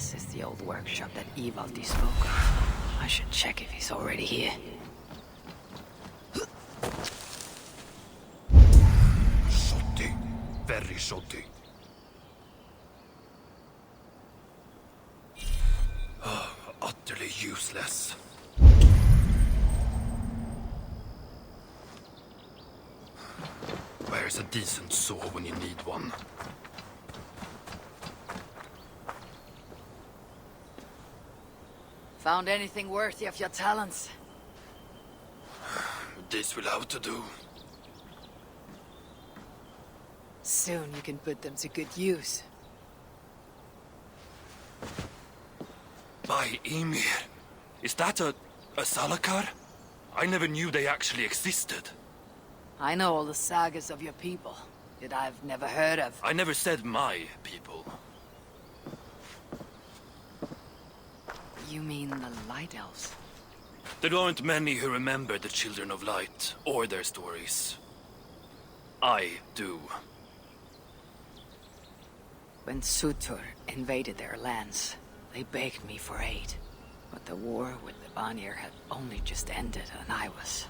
This is the old workshop that Ivaldi spoke of. I should check if he's already here. Shoddy. Very shoddy. Utterly useless. Where's a decent saw when you need one? Found anything worthy of your talents? This will have to do. Soon you can put them to good use. By Ymir. Is that a Salakar? I never knew they actually existed. I know all the sagas of your people that I've never heard of. I never said my people. You mean the Light Elves? There aren't many who remember the Children of Light or their stories. I do. When Surtur invaded their lands, they begged me for aid. But the war with the Vanir had only just ended and I was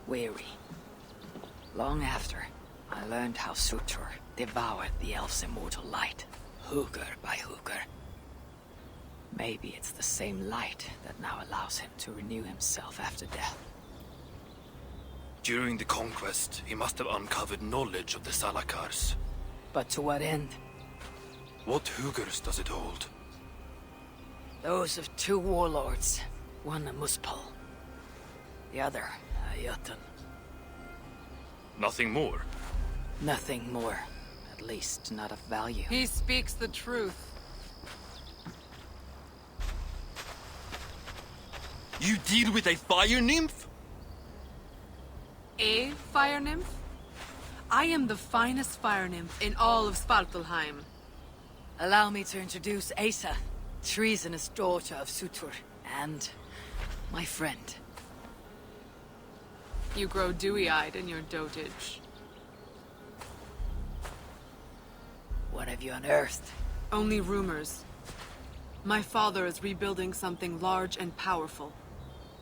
weary. Long after, I learned how Surtur devoured the elves' immortal light, hugger by hugger. Maybe it's the same light that now allows him to renew himself after death. During the conquest, he must have uncovered knowledge of the Salakars. But to what end? What huggers does it hold? Those of two warlords. One a Muspel. The other a Jotun. Nothing more? Nothing more. At least not of value. He speaks the truth. You deal with a fire nymph? A fire nymph? I am the finest fire nymph in all of Svartalheim. Allow me to introduce Asa, treasonous daughter of Surtur, and my friend. You grow dewy-eyed in your dotage. What have you unearthed? Only rumors. My father is rebuilding something large and powerful,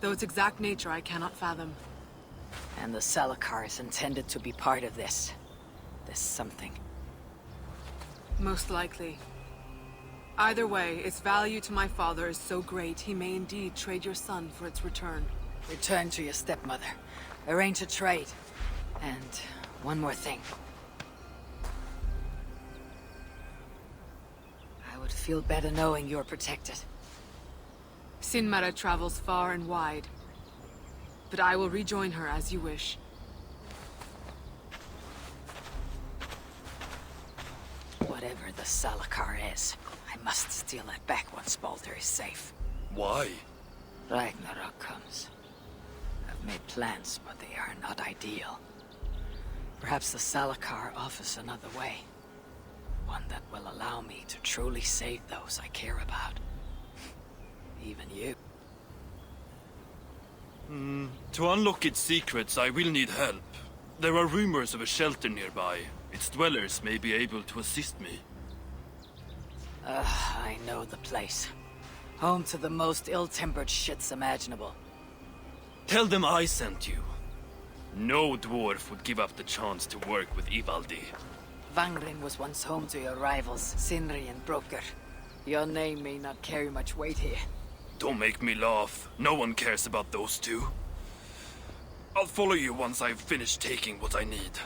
though its exact nature I cannot fathom. And the Salakar is intended to be part of this. This something. Most likely. Either way, its value to my father is so great he may indeed trade your son for its return. Return to your stepmother. Arrange a trade. And one more thing. I would feel better knowing you're protected. Sinmara travels far and wide, but I will rejoin her as you wish. Whatever the Salakar is, I must steal it back once Baldur is safe. Why? Ragnarok comes. I've made plans, but they are not ideal. Perhaps the Salakar offers another way. One that will allow me to truly save those I care about. Even you. To unlock its secrets, I will need help. There are rumors of a shelter nearby. Its dwellers may be able to assist me. I know the place. Home to the most ill-tempered shits imaginable. Tell them I sent you. No dwarf would give up the chance to work with Ivaldi. Vangrin was once home to your rivals, Sindri and Broker. Your name may not carry much weight here. Don't make me laugh. No one cares about those two. I'll follow you once I've finished taking what I need.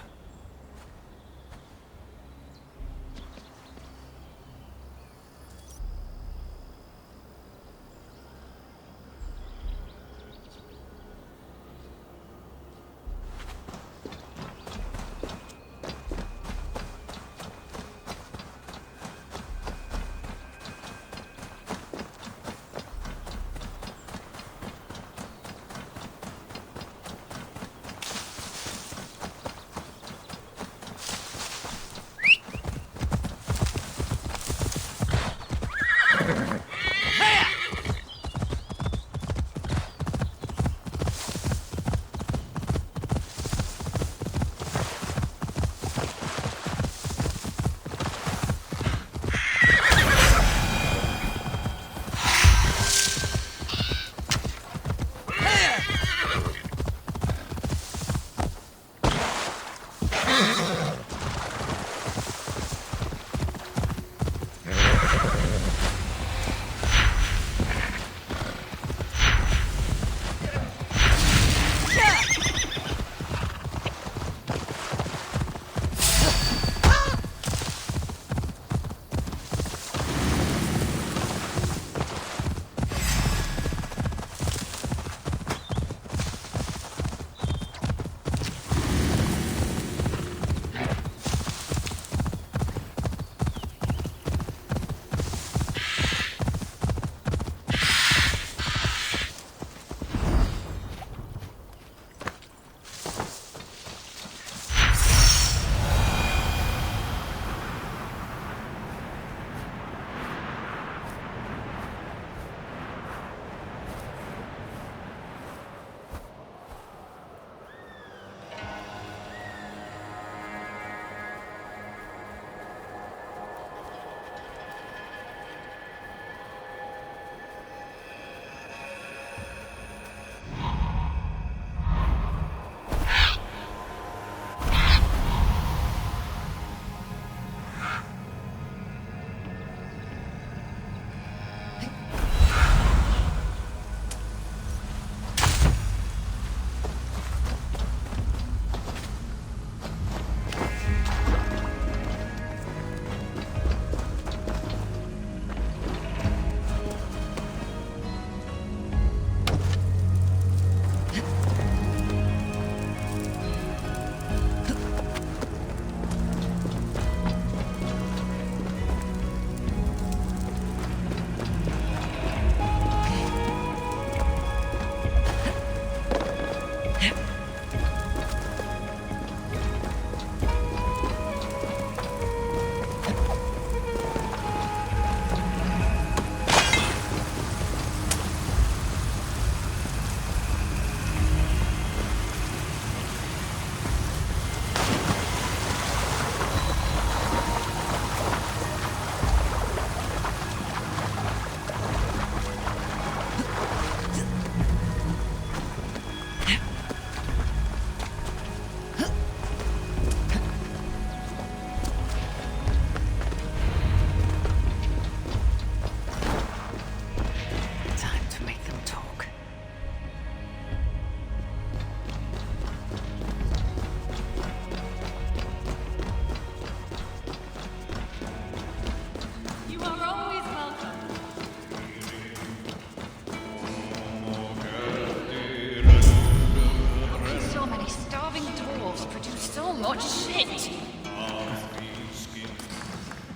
much shit!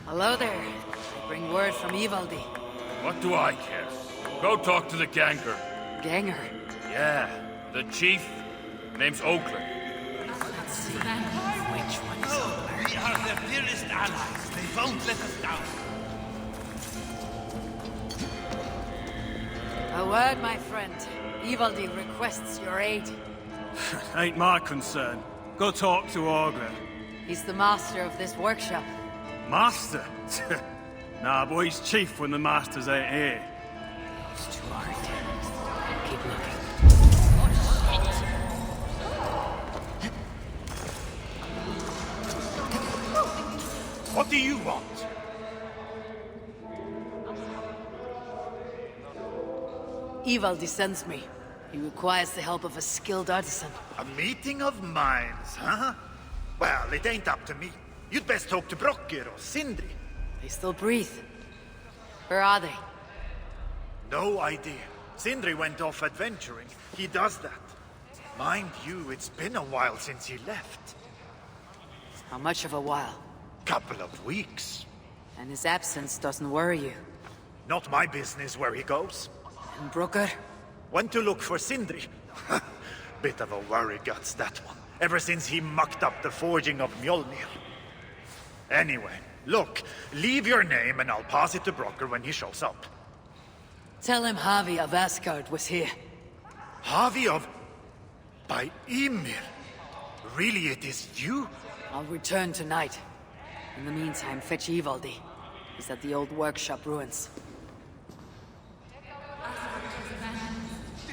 Hello there. I bring word from Ivaldi. What do I care? Go talk to the ganger. Ganger. Yeah, the chief. Name's Oakland. Let's see. Which one's Oakland? We are their dearest allies. They won't let us down. A word, my friend. Ivaldi requests your aid. Ain't my concern. Go talk to Augur. He's the master of this workshop. Master? Nah, boy, he's chief when the masters ain't here. Those two aren't. Keep looking. What do you want? Ivaldi sends me. He requires the help of a skilled artisan. A meeting of minds, huh? Well, it ain't up to me. You'd best talk to Brokkr or Sindri. They still breathe. Where are they? No idea. Sindri went off adventuring. He does that. Mind you, it's been a while since he left. How much of a while? Couple of weeks. And his absence doesn't worry you. Not my business where he goes. And Brooker? Went to look for Sindri. Bit of a worry guts, that one. Ever since he mucked up the forging of Mjolnir. Anyway, look, leave your name and I'll pass it to Brokkr when he shows up. Tell him Javi of Asgard was here. Javi of... by Ymir. Really, it is you? I'll return tonight. In the meantime, fetch Ivaldi. He's at the old workshop ruins.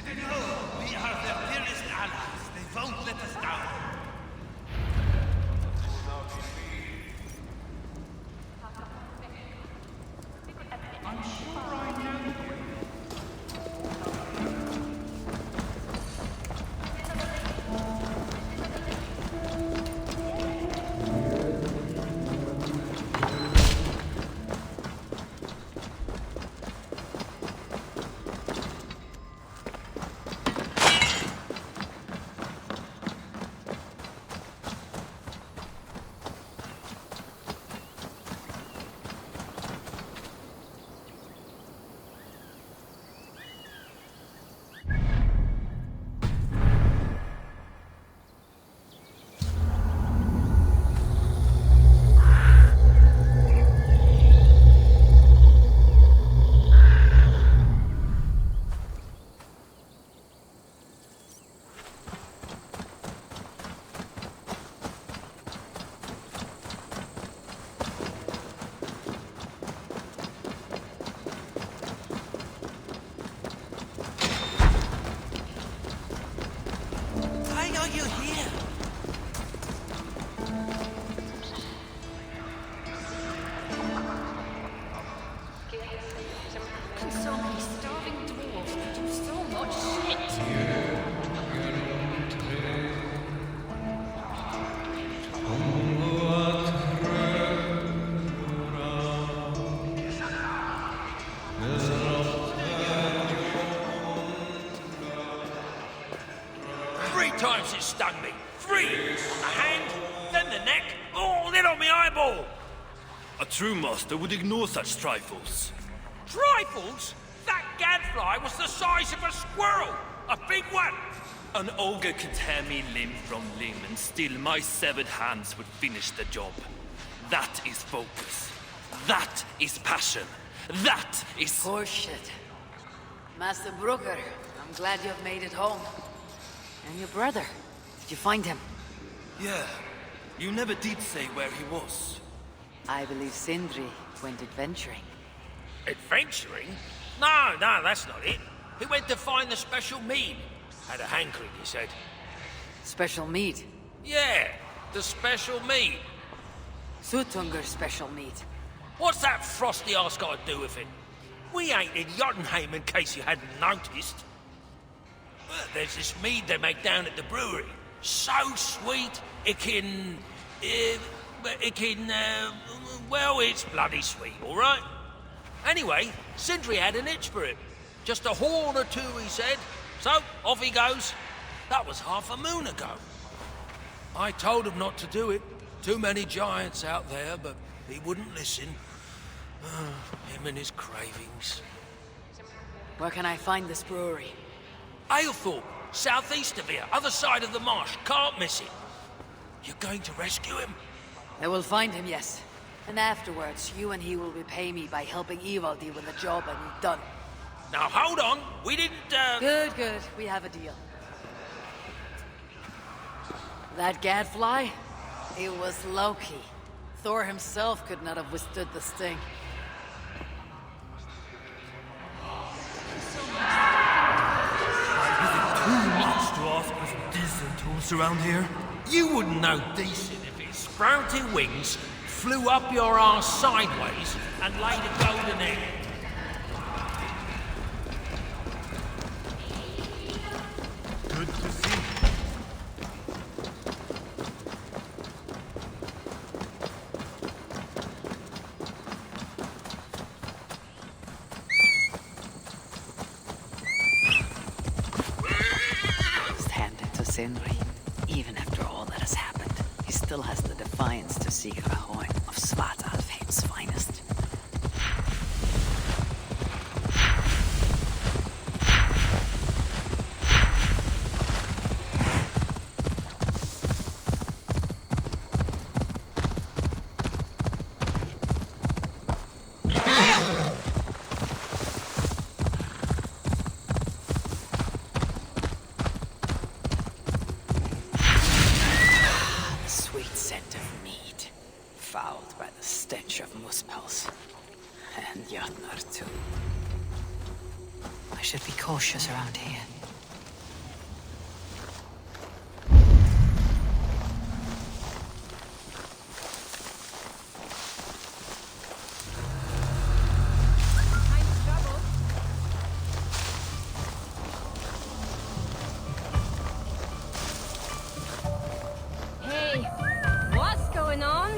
We are their dearest allies. They won't let us down. So many starving dwarves who do so much shit! Three times it stung me. Three! On the hand, then the neck, oh, then on my eyeball! A true master would ignore such trifles. Trifles? That gadfly was the size of a squirrel! A big one! An ogre could tear me limb from limb, and still my severed hands would finish the job. That is focus. That is passion. That is... Horseshit. Master Brooker, I'm glad you've made it home. And your brother, did you find him? Yeah. You never did say where he was. I believe Sindri went adventuring. Adventuring? No, that's not it. He went to find the special mead. Had a hankering, he said. Special meat. Yeah, the special mead. Sutunger's special meat. What's that frosty arse got to do with it? We ain't in Jotunheim, in case you hadn't noticed. Well, there's this mead they make down at the brewery. So sweet, well, it's bloody sweet, all right? Anyway, Sindri had an itch for it. Just a horn or two, he said. So, off he goes. That was half a moon ago. I told him not to do it. Too many giants out there, but he wouldn't listen. Him and his cravings. Where can I find this brewery? Aylthorpe, southeast of here, other side of the marsh. Can't miss it. You're going to rescue him? I will find him, yes. And afterwards, you and he will repay me by helping Evil deal with the job I need done. Now hold on, we didn't, Good, good. We have a deal. That gadfly? It was Loki. Thor himself could not have withstood the sting. Too much to ask for decent tools around here. You wouldn't know decent if its sprouting wings flew up your arse sideways and laid a golden egg. Good to see you. Stand it to Sindri. Even after all that has happened, he still has the defiance to seek the horn of Svartalfheim's finest. Fouled by the stench of muspels. And Jotnar too. I should be cautious around here. Hey, what's going on?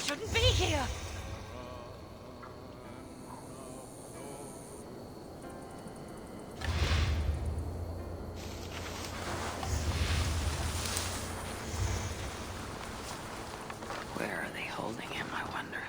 Shouldn't be here. Where are they holding him, I wonder?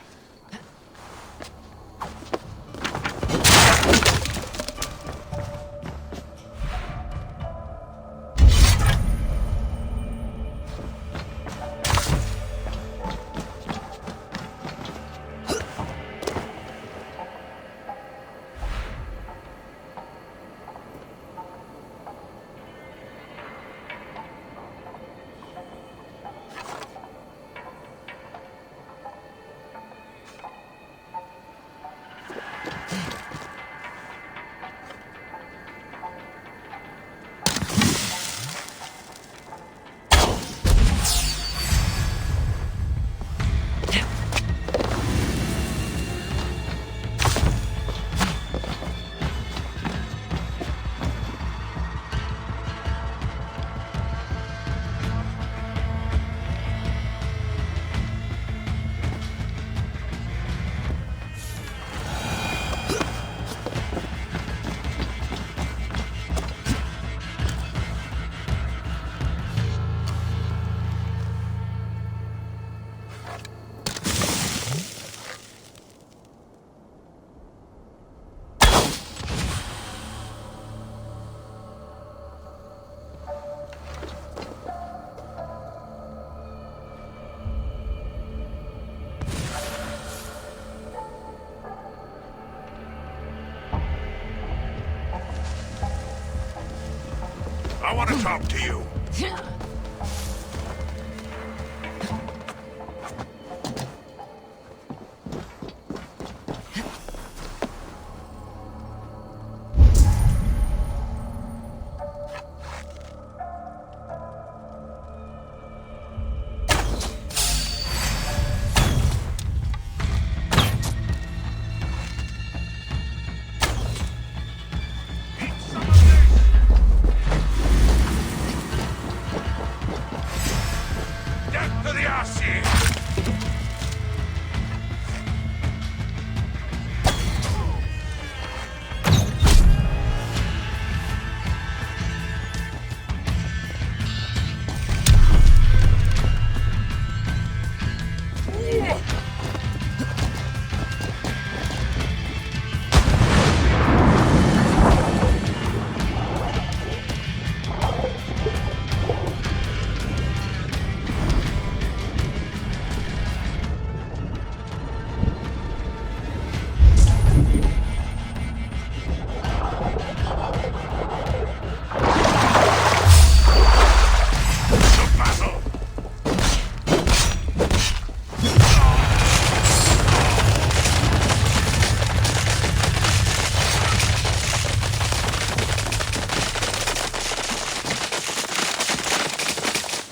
I want to talk to you. Death to the Aussie!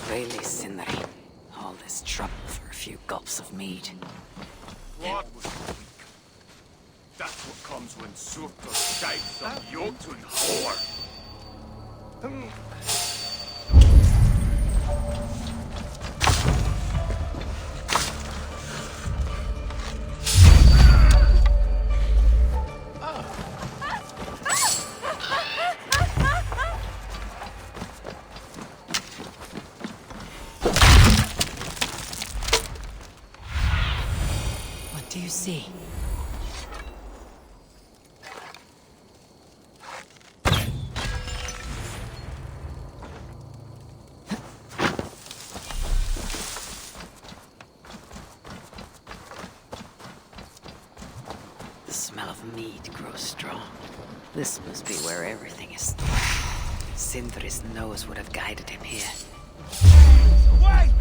Really, Sindri. All this trouble for a few gulps of mead. Blood was weak. That's what comes when Surtur died some Jotun whore. What do you see? The smell of mead grows strong. This must be where everything is stored. Sindri's nose would have guided him here. Wait!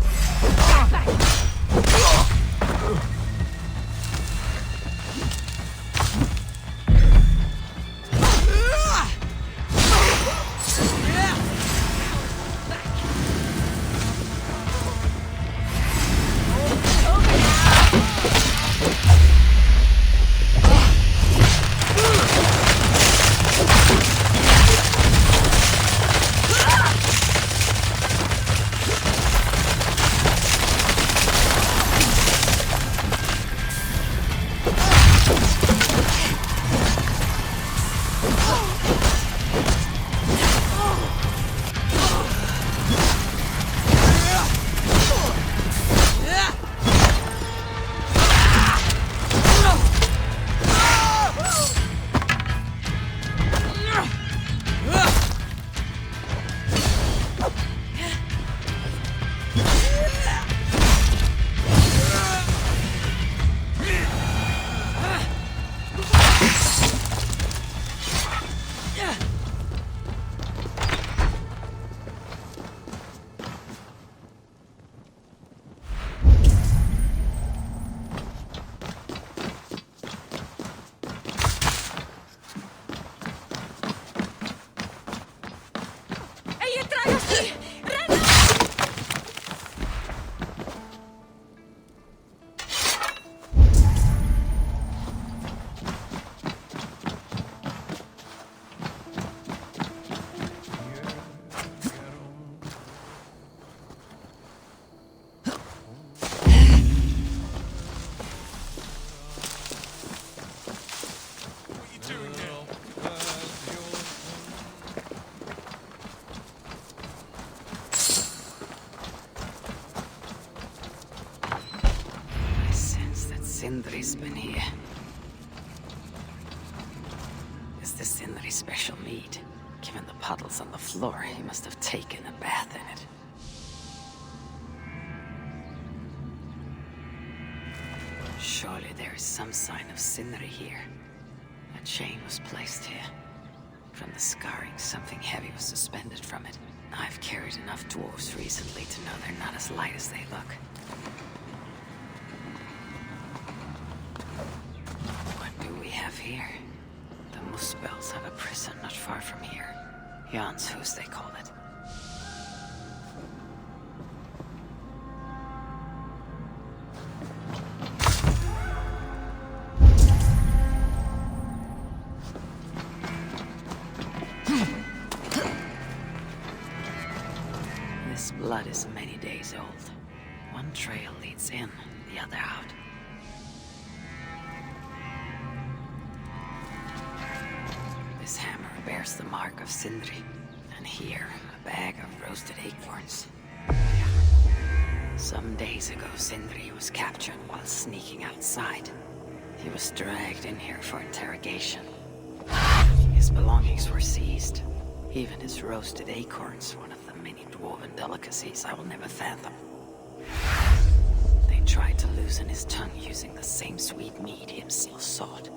Sindri's been here. Is this Sindri's special mead? Given the puddles on the floor, he must have taken a bath in it. Surely there is some sign of Sindri here. A chain was placed here. From the scarring, something heavy was suspended from it. I've carried enough dwarves recently to know they're not as light as they look. What do we have here? The Muspels have a prison not far from here. Jan's Hus, they call it. This blood is many days old. One trail leads in, the other out. This hammer bears the mark of Sindri, and here, a bag of roasted acorns. Some days ago, Sindri was captured while sneaking outside. He was dragged in here for interrogation. His belongings were seized. Even his roasted acorns, one of the many dwarven delicacies I will never fathom. They tried to loosen his tongue using the same sweet mead he himself sought.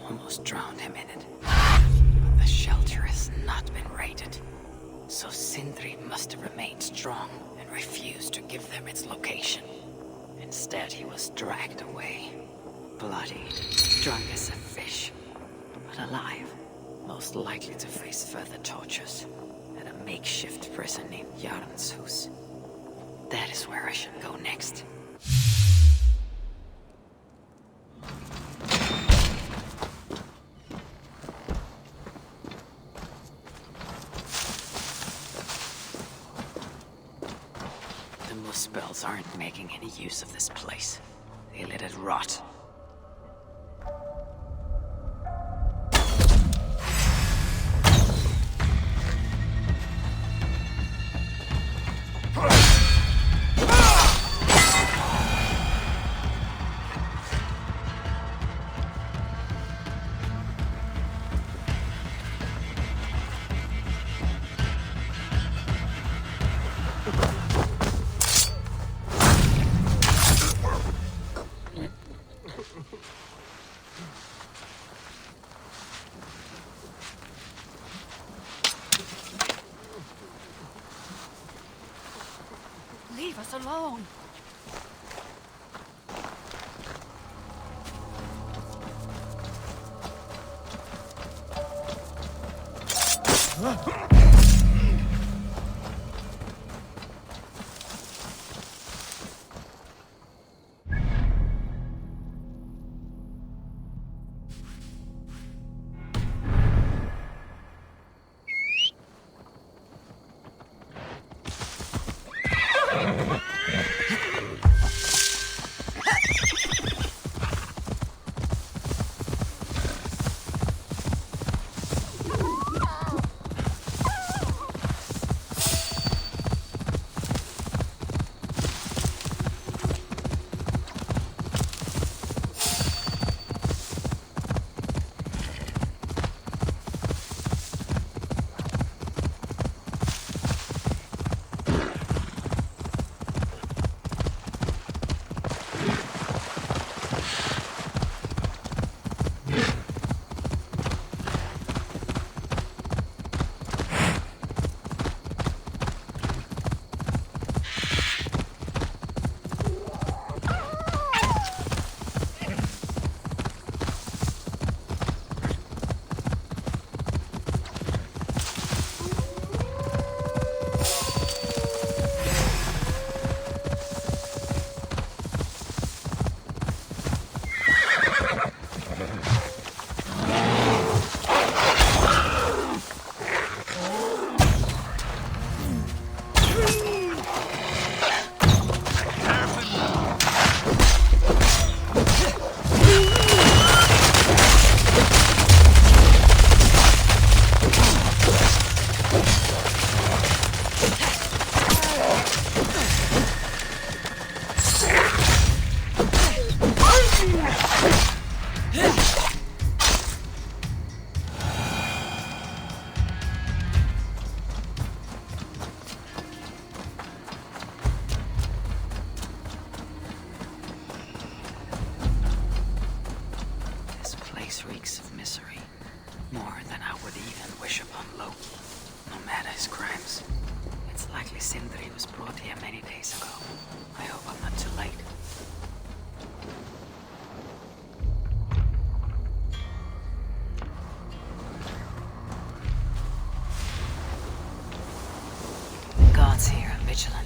Almost drowned him in it. But the shelter has not been raided. So Sindri must have remained strong and refused to give them its location. Instead, he was dragged away. Bloody, drunk as a fish, but alive. Most likely to face further tortures at a makeshift prison named Jan's Hus. That is where I should go next. The Muspels aren't making any use of this place. They let it rot. Leave us alone. Reeks of misery. More than I would even wish upon Loki, no matter his crimes. It's likely Sindri was brought here many days ago. I hope I'm not too late. The guards here are vigilant.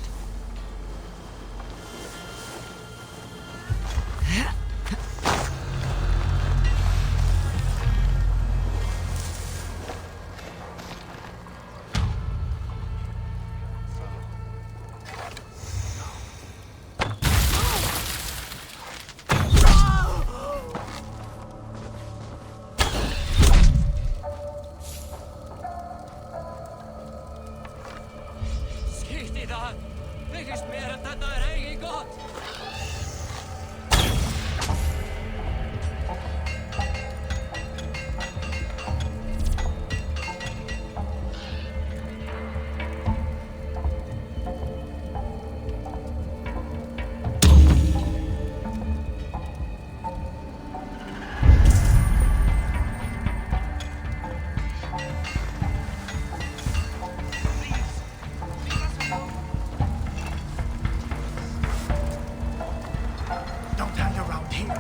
Don't hang around here.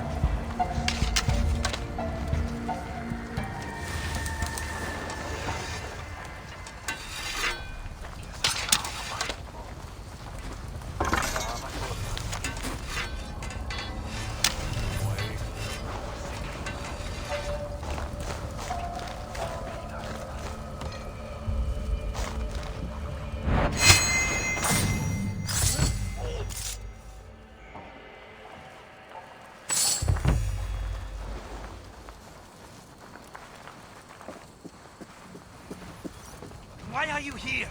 Why are you here?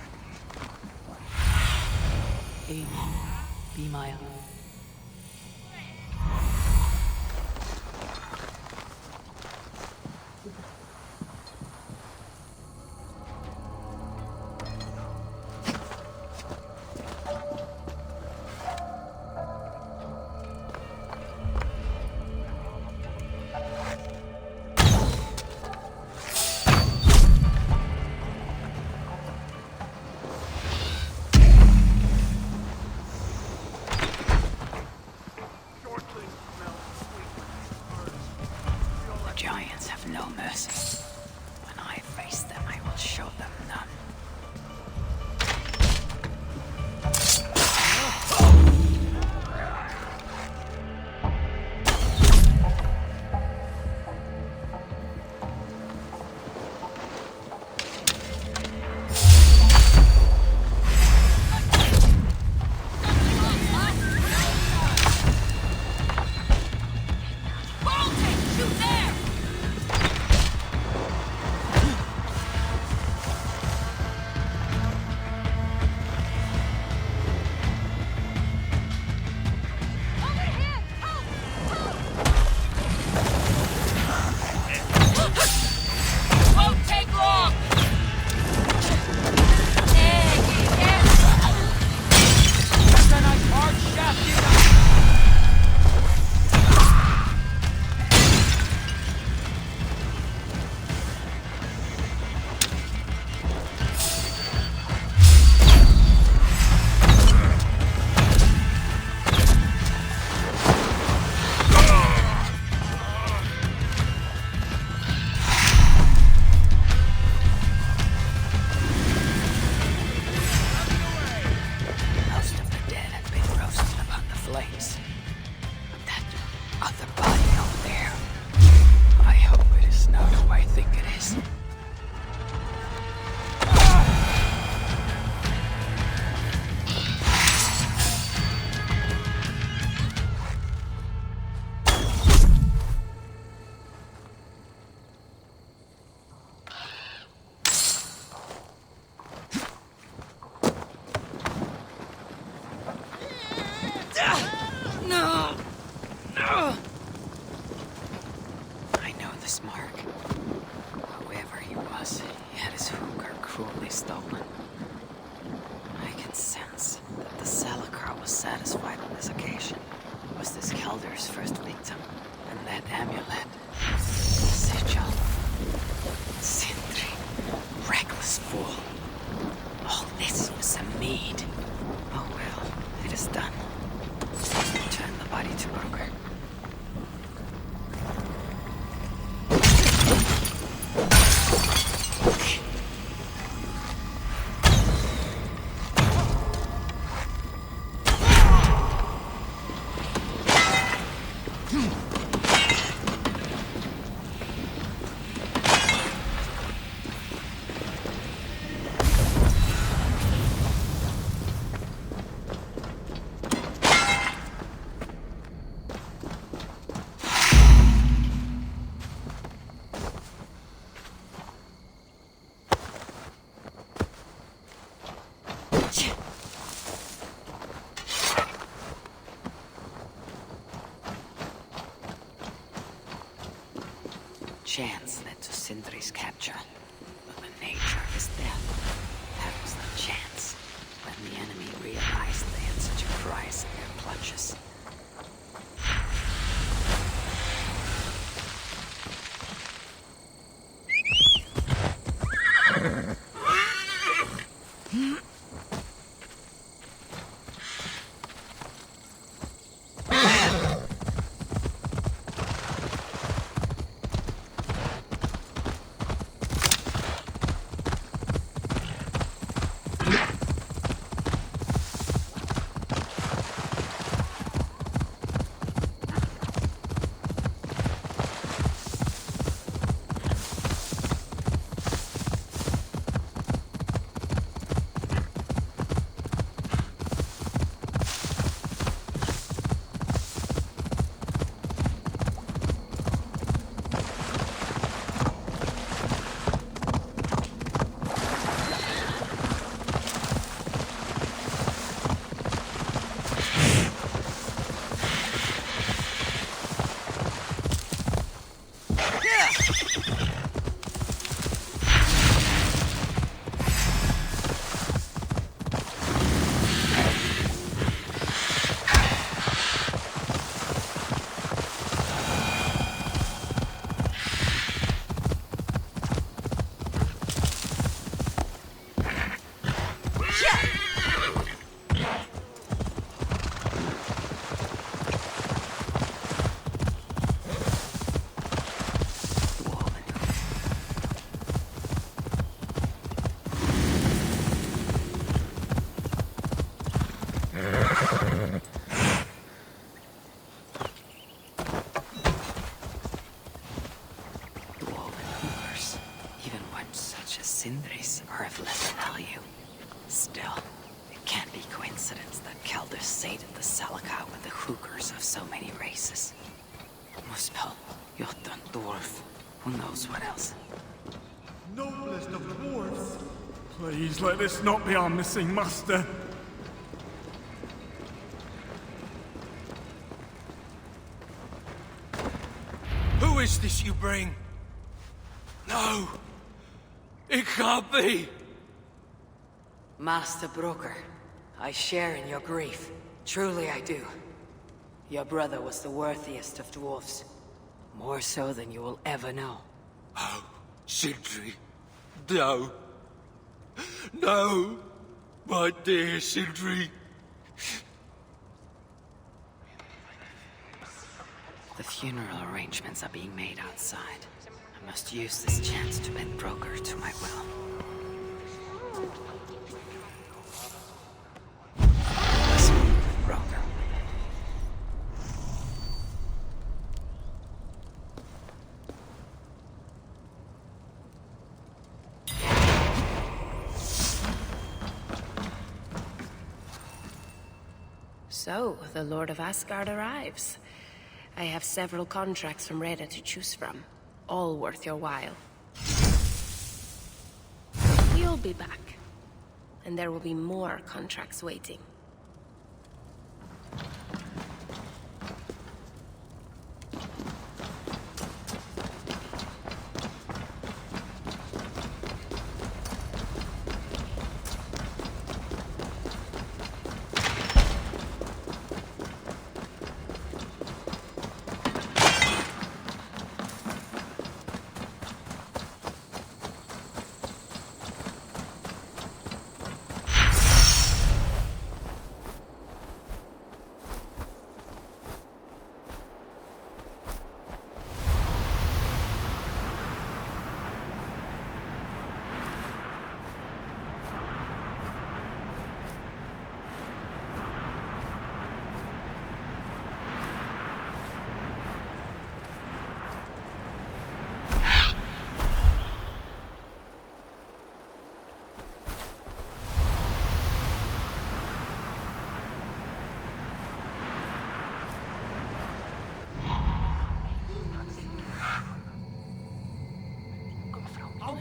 Hey, be my own. The giants have no mercy. When I face them, I will show them none. stolen. I can sense that the Salakar was satisfied on this occasion. It was this Kelder's first victim, and that amulet, the sigil, Sindri. this fool. All this was a mead. Oh well, it is done. Return the body to Broker. Chance led to Sindri's capture, but the nature of his death, that was not chance. When the enemy realized they had such a prize in their clutches. Sindris are of less value. Still, it can't be coincidence that Kelder sated the Salaka with the hookers of so many races. Muspel, Jotun, Dwarf, who knows what else. Noblest of dwarves! Please let this not be our missing master. Who is this you bring? No! It can't be! Master Broker, I share in your grief. Truly I do. Your brother was the worthiest of dwarfs. More so than you will ever know. Oh, Sindri. No. No! My dear Sindri. The funeral arrangements are being made outside. I must use this chance to bend Broker to my will. Listen, Broker. So, the Lord of Asgard arrives. I have several contracts from Reda to choose from. All worth your while. You'll be back. And there will be more contracts waiting.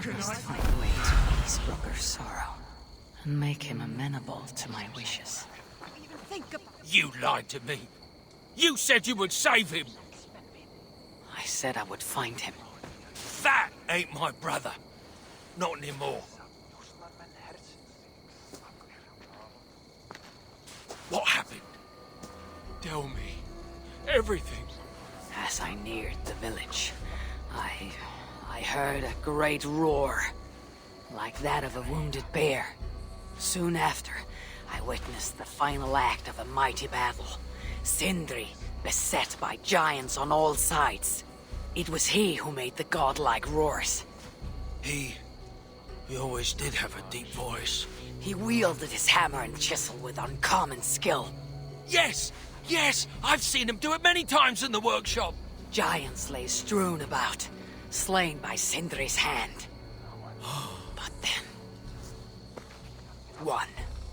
must find a way to ease Brooker's sorrow and make him amenable to my wishes. You lied to me. You said you would save him. I said I would find him. That ain't my brother. Not anymore. What happened? Tell me. Everything. As I neared the village, I heard a great roar, like that of a wounded bear. Soon after, I witnessed the final act of a mighty battle. Sindri, beset by giants on all sides. It was he who made the godlike roars. He always did have a deep voice. He wielded his hammer and chisel with uncommon skill. Yes! Yes! I've seen him do it many times in the workshop. Giants lay strewn about, slain by Sindri's hand. But then, one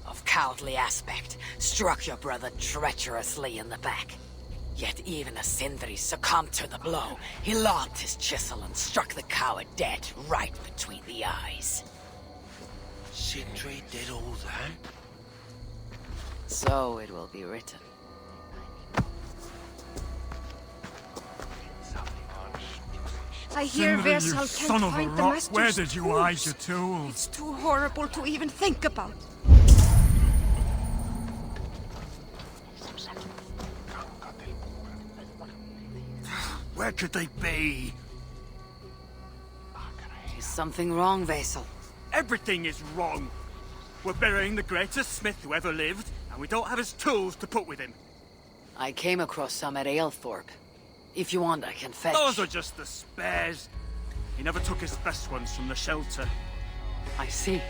of cowardly aspect struck your brother treacherously in the back. Yet even as Sindri succumbed to the blow, he lobbed his chisel and struck the coward dead right between the eyes. Sindri did all that? So it will be written. I hear Sindri, you Versal son can't of a find the rock, master's where did you hide tools. your tools? It's too horrible to even think about. Where could they be? Is something wrong, Vassal? Everything is wrong. We're burying the greatest smith who ever lived, and we don't have his tools to put with him. I came across some at Aylthorpe. If you want, I can fetch. Those are just the spares. He never took his best ones from the shelter. I see.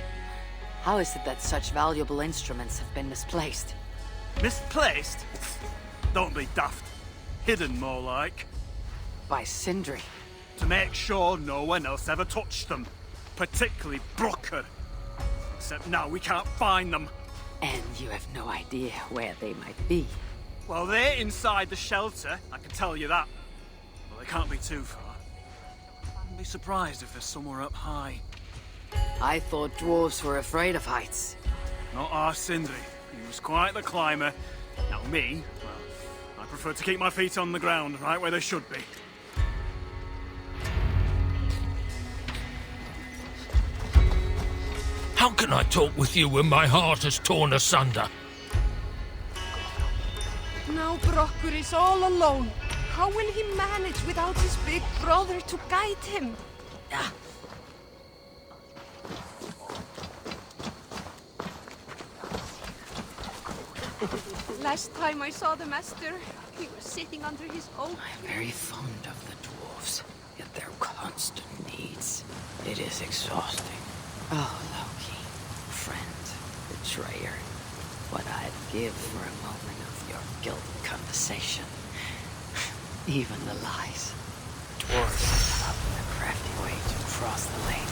How is it that such valuable instruments have been misplaced? Misplaced? Don't be daft. Hidden, more like. By Sindri. To make sure no one else ever touched them. Particularly Brooker. Except now we can't find them. And you have no idea where they might be. Well, they're inside the shelter, I can tell you that. Well, they can't be too far. I'd be surprised if they're somewhere up high. I thought dwarves were afraid of heights. Not our Sindri. He was quite the climber. Now me, well, I prefer to keep my feet on the ground, right where they should be. How can I talk with you when my heart is torn asunder? Now Brokkr is all alone. How will he manage without his big brother to guide him? Ah. Last time I saw the master, he was sitting under his oak. I'm very fond of the dwarves, yet their constant needs. It is exhausting. Oh, Loki, friend, betrayer. What I'd give for a moment of your guilt conversation. Even the lies. Dwarves have a crafty way to cross the lane.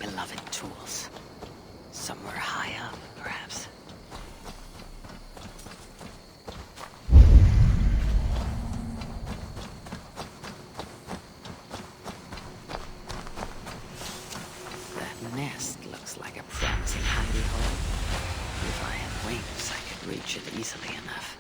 beloved tools. Somewhere high up, perhaps. That nest looks like a promising hidey hole. If I had wings, I could reach it easily enough.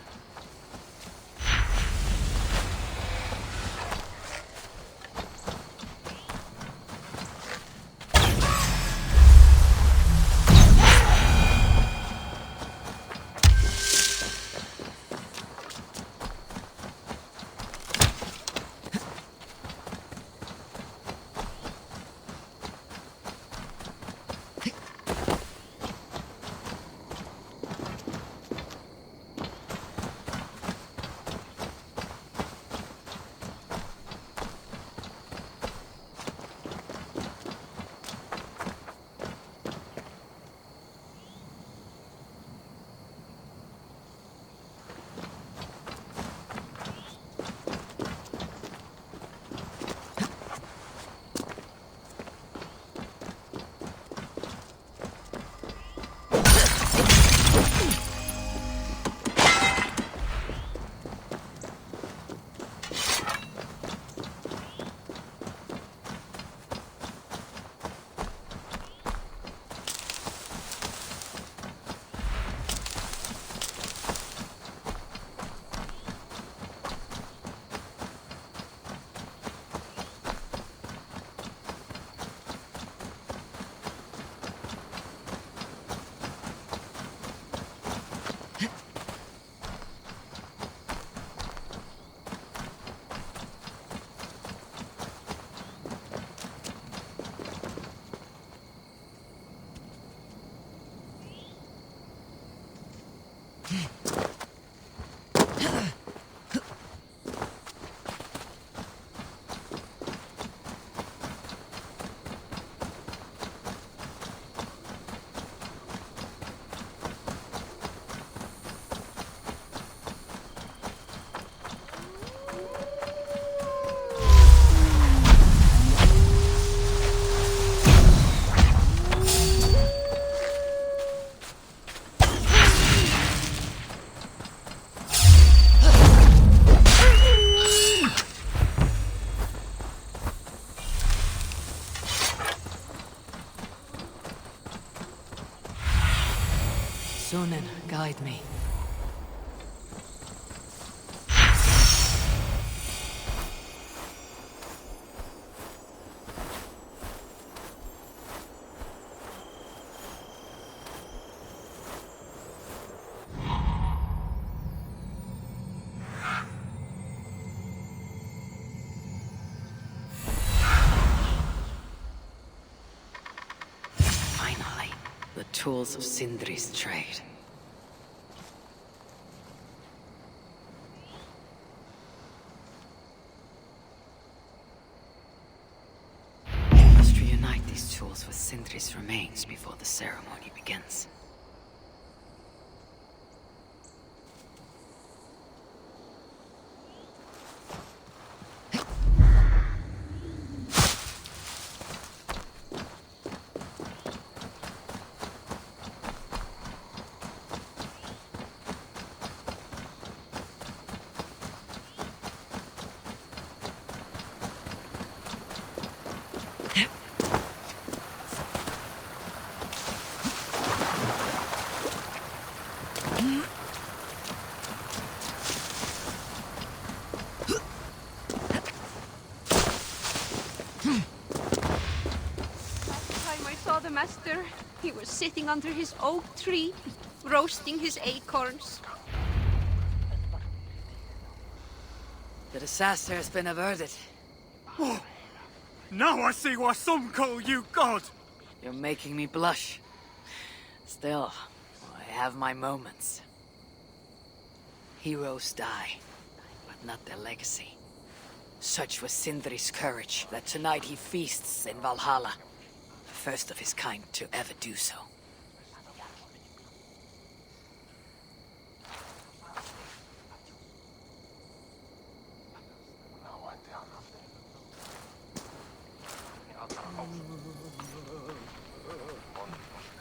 Sunan, guide me. Finally, the tools of Sindri's trade. We must reunite these tools with Sindri's remains before the ceremony begins. The master, he was sitting under his oak tree, roasting his acorns. The disaster has been averted. Oh, now I see why some call you God! You're making me blush. Still, I have my moments. Heroes die, but not their legacy. Such was Sindri's courage that tonight he feasts in Valhalla. The first of his kind to ever do so.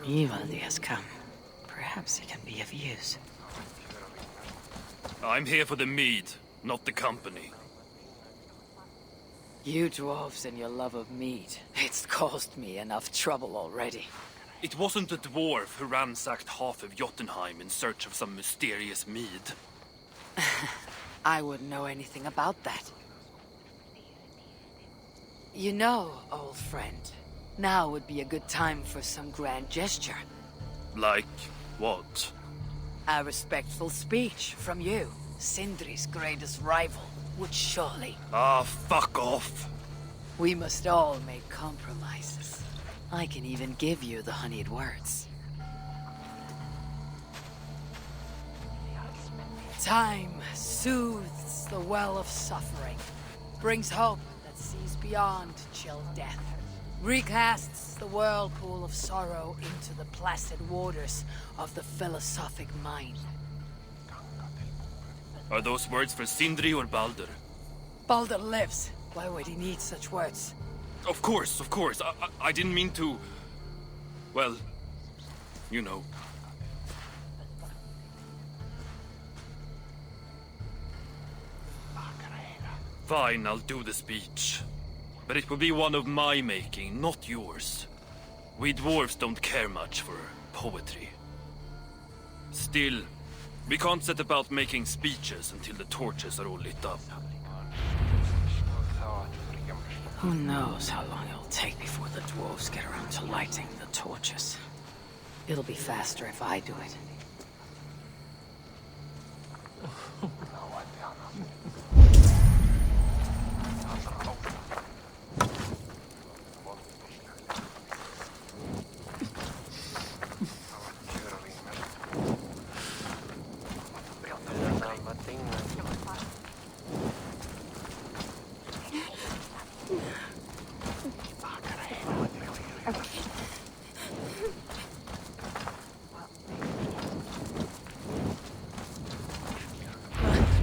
Ivaldi has come. Perhaps he can be of use. I'm here for the mead, not the company. You dwarves and your love of meat. It's caused me enough trouble already. It wasn't a dwarf who ransacked half of Jotunheim in search of some mysterious mead. I wouldn't know anything about that. You know, old friend, now would be a good time for some grand gesture. Like what? A respectful speech from you, Sindri's greatest rival, would surely. Ah, fuck off. We must all make compromises. I can even give you the honeyed words. Time soothes the well of suffering, brings hope that sees beyond chill death, recasts the whirlpool of sorrow into the placid waters of the philosophic mind. Are those words for Sindri or Baldur? Baldur lives. Why would he need such words? Of course, of course. I didn't mean to... Well, you know. Fine, I'll do the speech. But it will be one of my making, not yours. We dwarves don't care much for poetry. Still, we can't set about making speeches until the torches are all lit up. Who knows how long it'll take before the dwarves get around to lighting the torches. It'll be faster if I do it.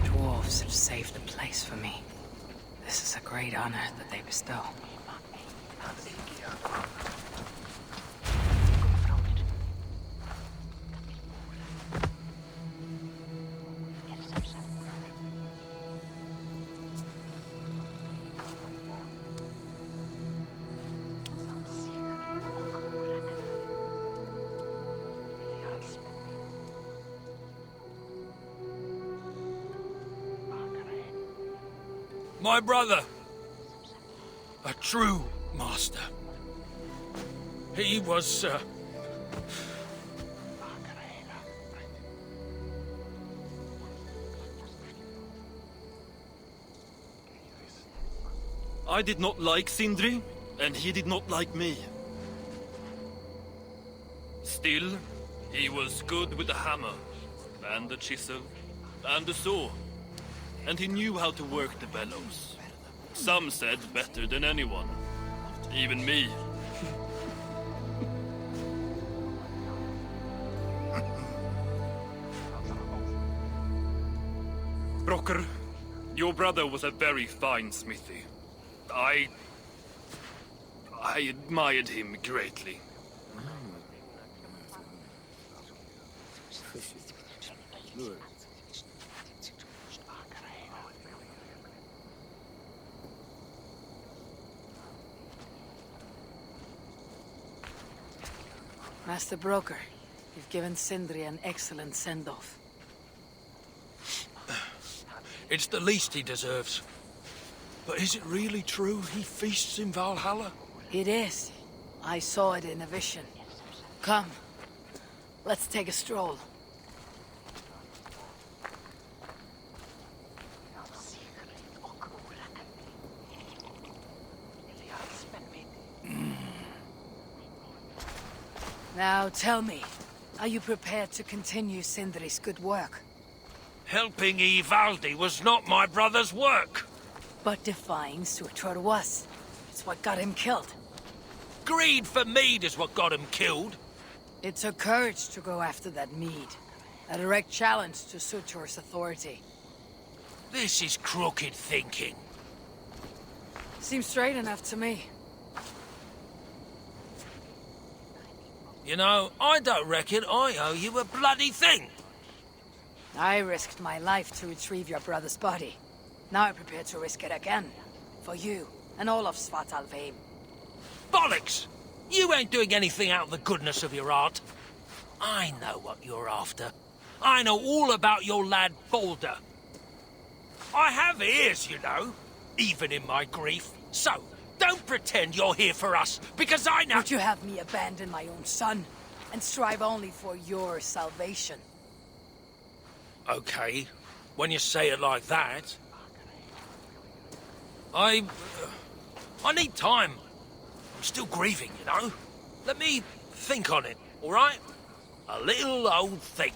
Dwarves have saved a place for me. This is a great honor that they bestow. My brother. A true master. He was, I did not like Sindri, and he did not like me. Still, he was good with the hammer, and the chisel, and the saw. And he knew how to work the bellows. Some said better than anyone. Even me. Brocker, your brother was a very fine smithy. I admired him greatly. Master Broker, you've given Sindri an excellent send-off. it's the least he deserves. But is it really true he feasts in Valhalla? It is. I saw it in a vision. Come, let's take a stroll. Now tell me, are you prepared to continue Sindri's good work? Helping Ivaldi was not my brother's work. But defying Surtur was. It's what got him killed. Greed for mead is what got him killed. It took courage to go after that mead. A direct challenge to Surtur's authority. This is crooked thinking. Seems straight enough to me. You know, I don't reckon I owe you a bloody thing. I risked my life to retrieve your brother's body. Now I'm prepared to risk it again. For you, and all of Svartalfheim. Bollocks! You ain't doing anything out of the goodness of your heart. I know what you're after. I know all about your lad Balder. I have ears, you know, even in my grief. So, don't pretend you're here for us, because I know— Would you have me abandon my own son, and strive only for your salvation? Okay, when you say it like that. I need time. I'm still grieving, you know? Let me think on it, all right? A little old think.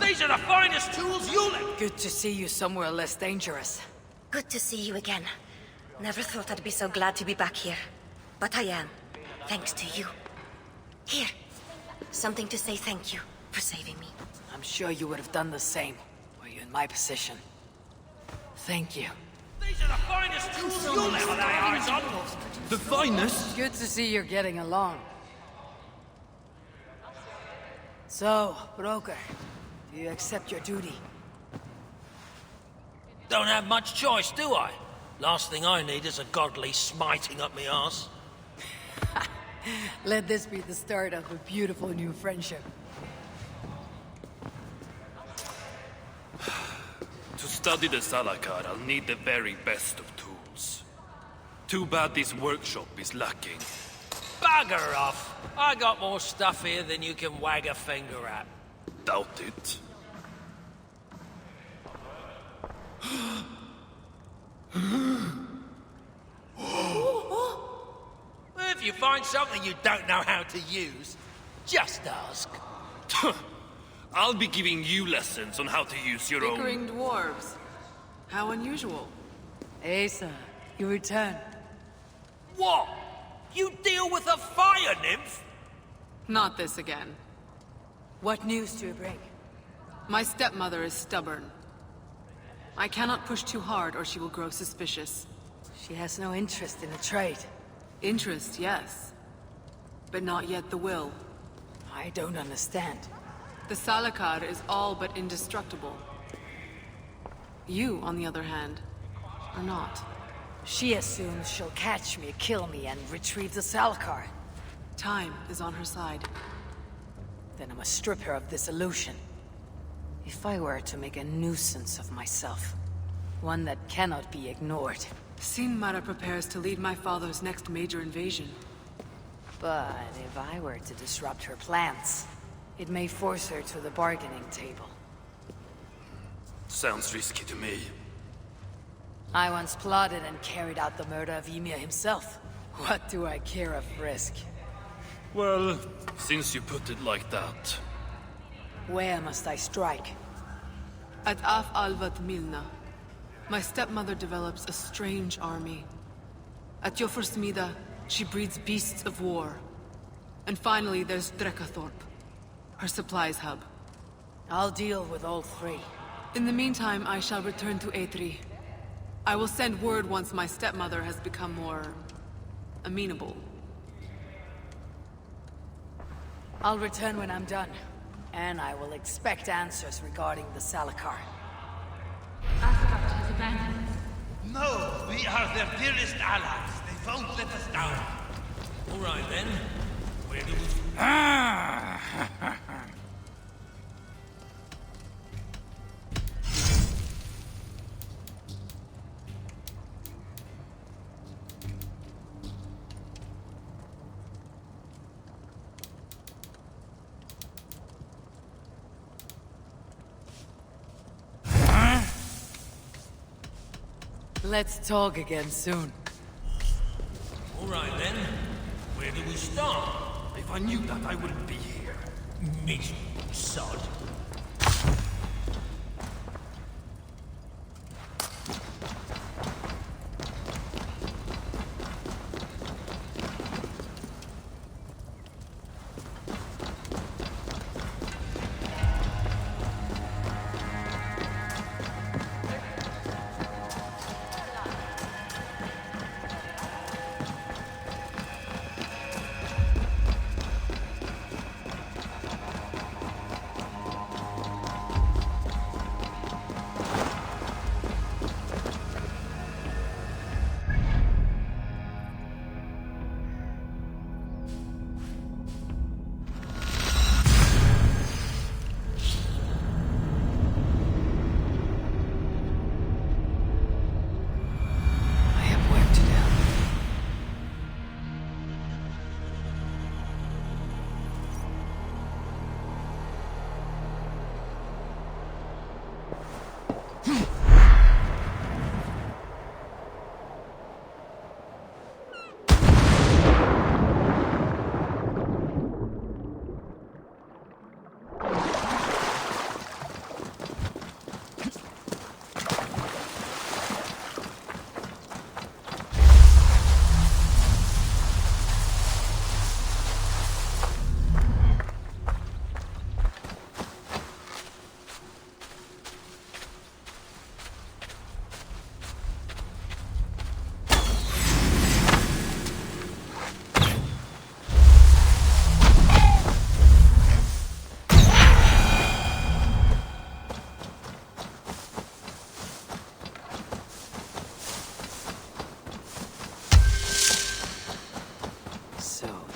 These are the finest tools you'll ever— Good to see you somewhere less dangerous. Good to see you again. Never thought I'd be so glad to be back here. But I am, thanks to you. Here, something to say thank you for saving me. I'm sure you would have done the same, were you in my position. Thank you. These are the finest tools you'll ever lay eyes on. The finest? Good to see you're getting along. So, broker, do you accept your duty? Don't have much choice, do I? Last thing I need is a godly smiting up me arse. Let this be the start of a beautiful new friendship. To study the Salakar, I'll need the very best of tools. Too bad this workshop is lacking. Bugger off! I got more stuff here than you can wag a finger at. Doubt it. If you find something you don't know how to use, just ask. I'll be giving you lessons on how to use your Bickering dwarves. How unusual. Asa, you return. What? You deal with a fire nymph? Not this again. What news do you bring? My stepmother is stubborn. I cannot push too hard or she will grow suspicious. She has no interest in the trade. Interest, yes. But not yet the will. I don't understand. The Salakar is all but indestructible. You, on the other hand, are not. She assumes she'll catch me, kill me, and retrieve the Salakar. Time is on her side. Then I must strip her of this illusion. If I were to make a nuisance of myself, one that cannot be ignored. Sinmara prepares to lead my father's next major invasion. But if I were to disrupt her plans, it may force her to the bargaining table. Sounds risky to me. I once plotted and carried out the murder of Ymir himself. What do I care of risk? Well, since you put it like that. Where must I strike? At Af Alvat Milna, my stepmother develops a strange army. At Jofursmida, she breeds beasts of war. And finally, there's Drekathorp, her supplies hub. I'll deal with all three. In the meantime, I shall return to Eitri. I will send word once my stepmother has become more... amenable. I'll return when I'm done. And I will expect answers regarding the Salakar. Asgard has abandoned us. No, we are their dearest allies. They won't let us down. All right then. Where do we... Let's talk again soon. All right then. Where do we start? If I knew that, I wouldn't be here. Miserable sod.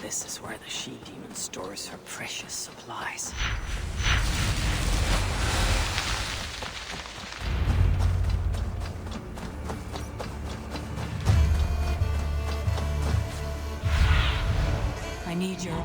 This is where the she-demon stores her precious supplies. I need your...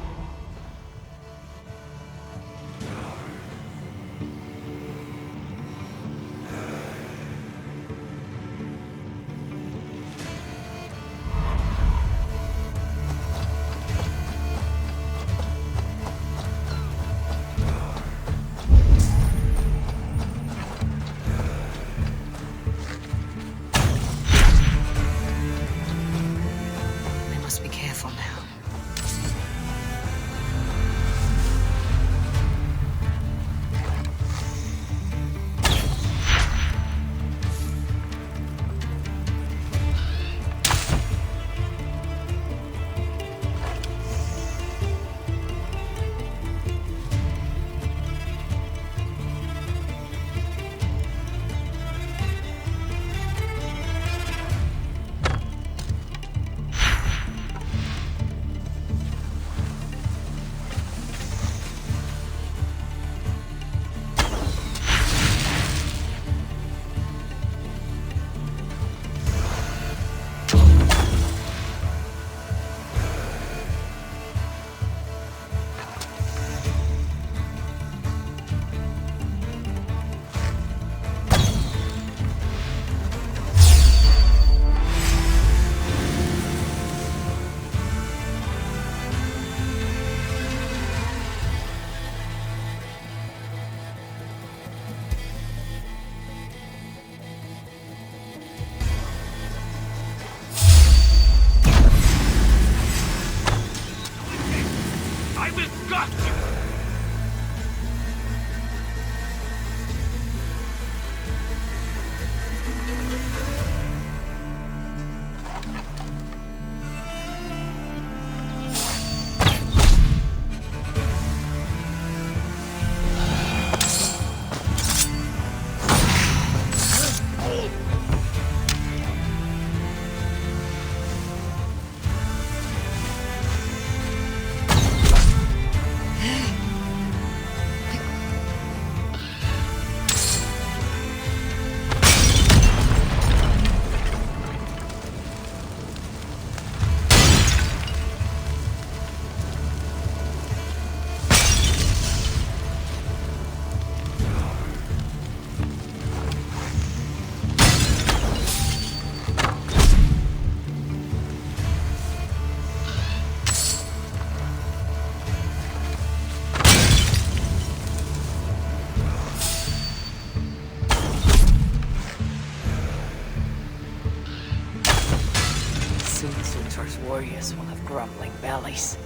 Sutur's warriors will have grumbling bellies,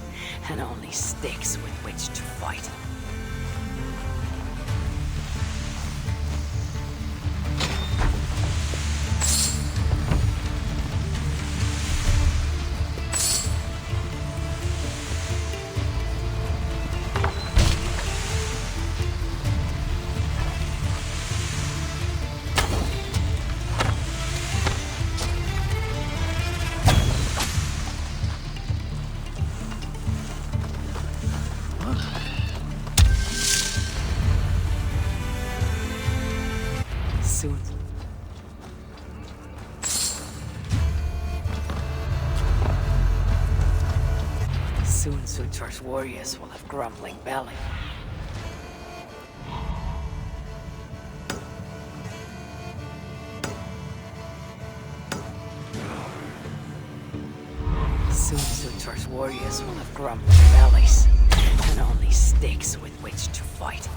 and only sticks with which to fight. Soon Sutur's warriors will have grumbling belly. Soon Sutur's warriors will have grumbling bellies, and only sticks with which to fight.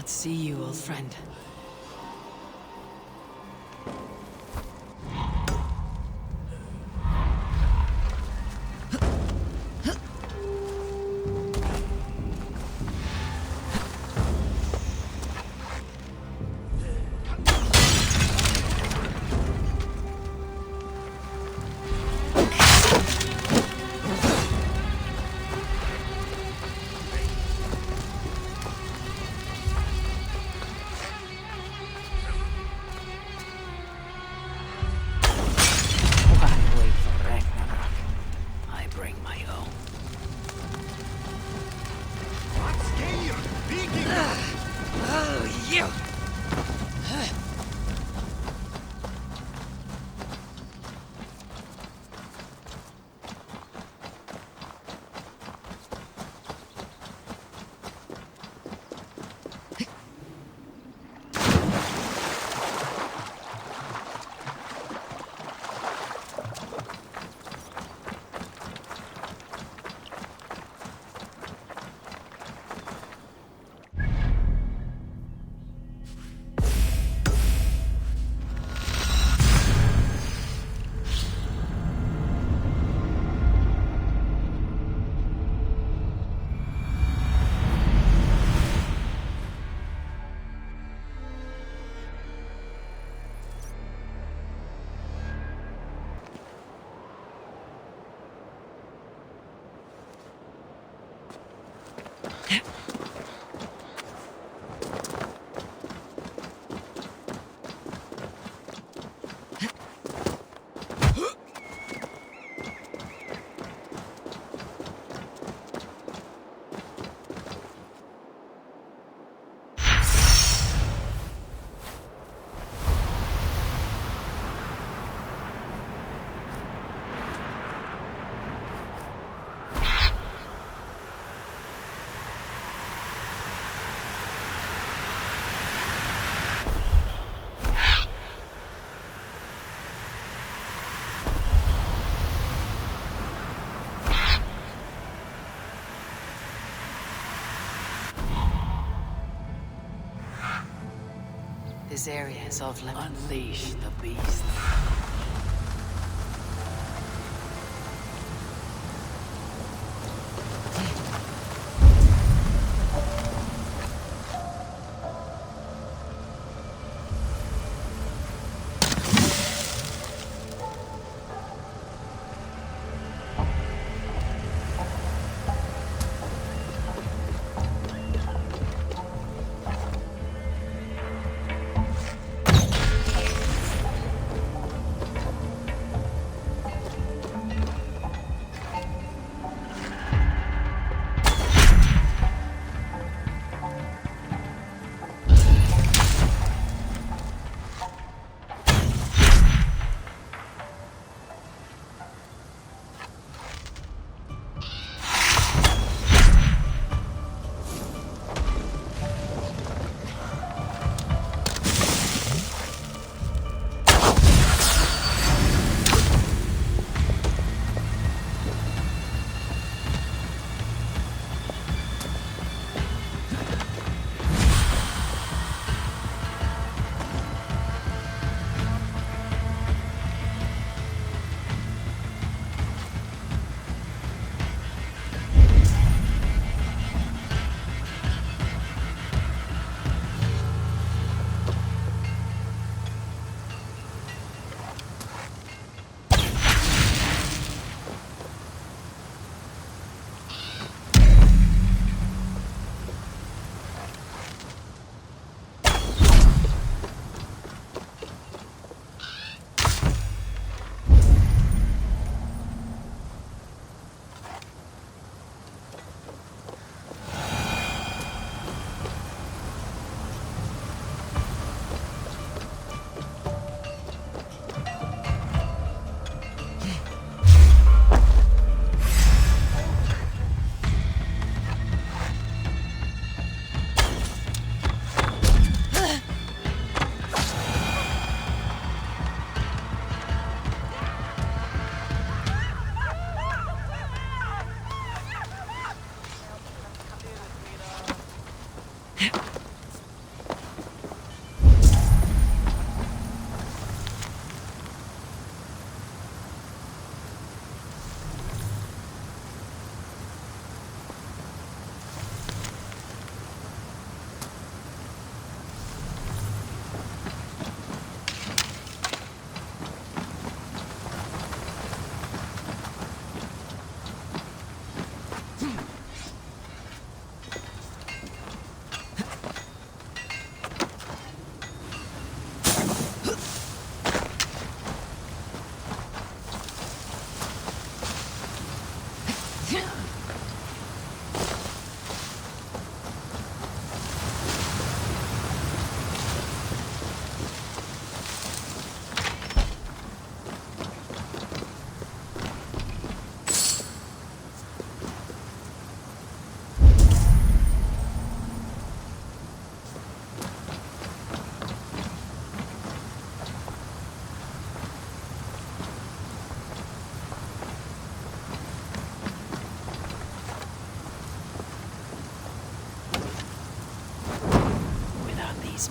See you, old friend. This area is off limits. Unleash the beast.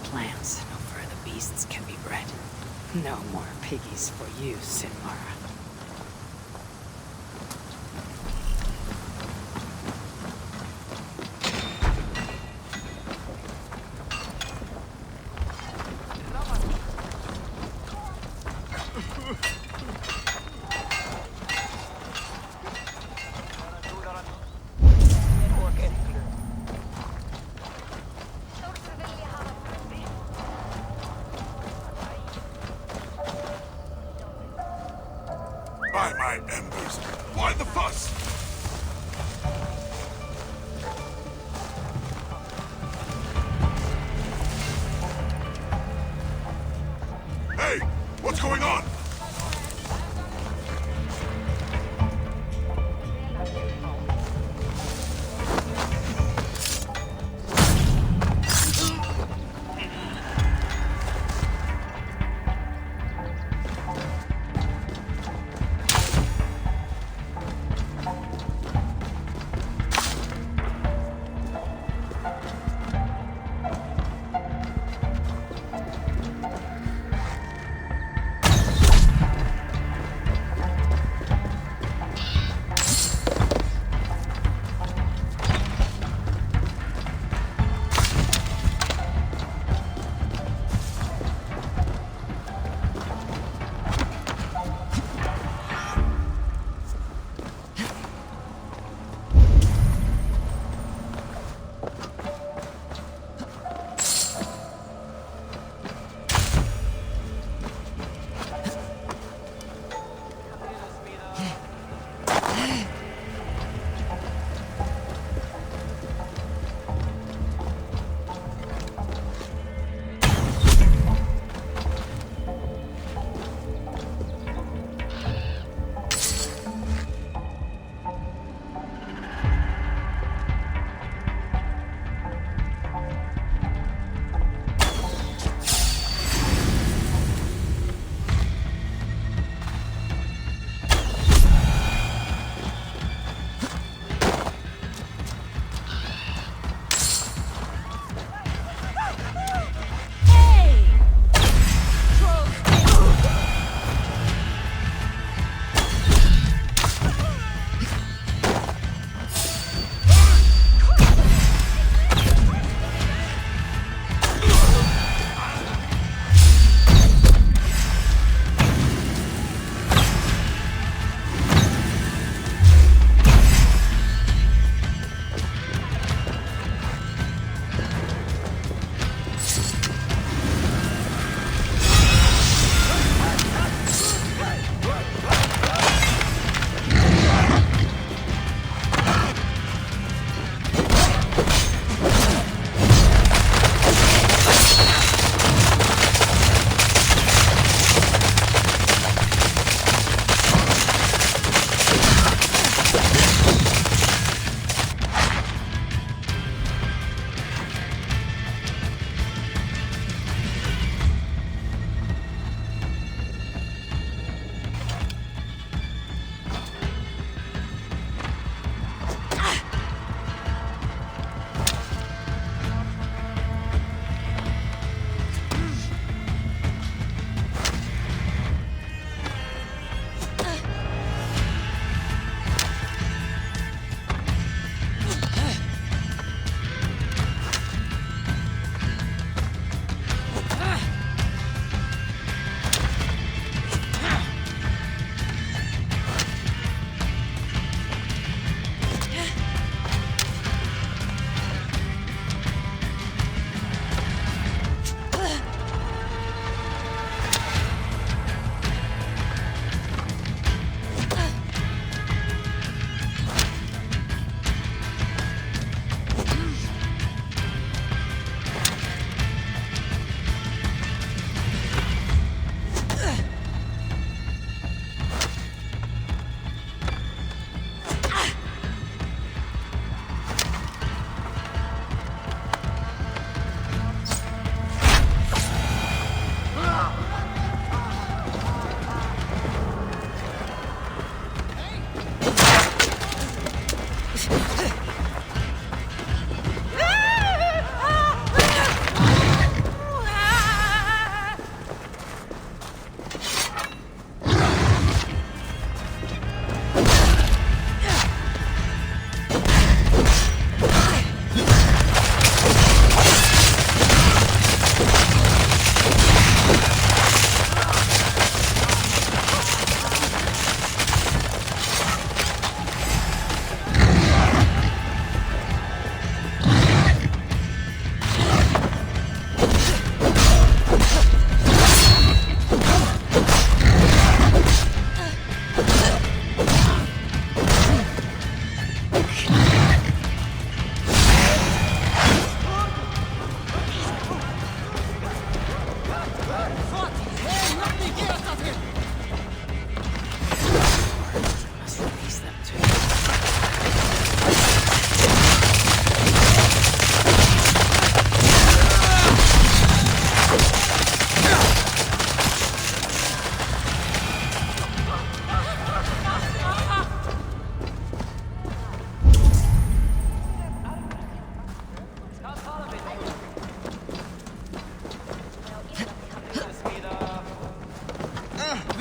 Plants, no further beasts can be bred. No more piggies for you, Sinmara. Why my embers? Why the fuss? Hey! What's going on?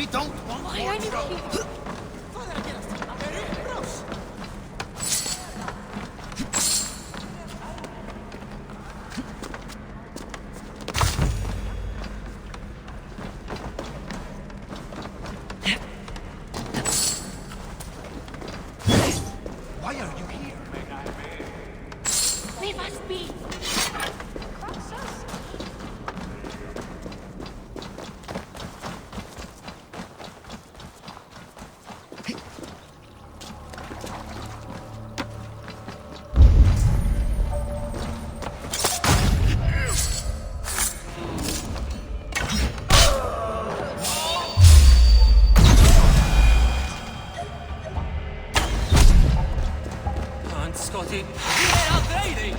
We don't want Why more are you trouble. here? Why are you here? Leave us be! And Scotty, get out lady!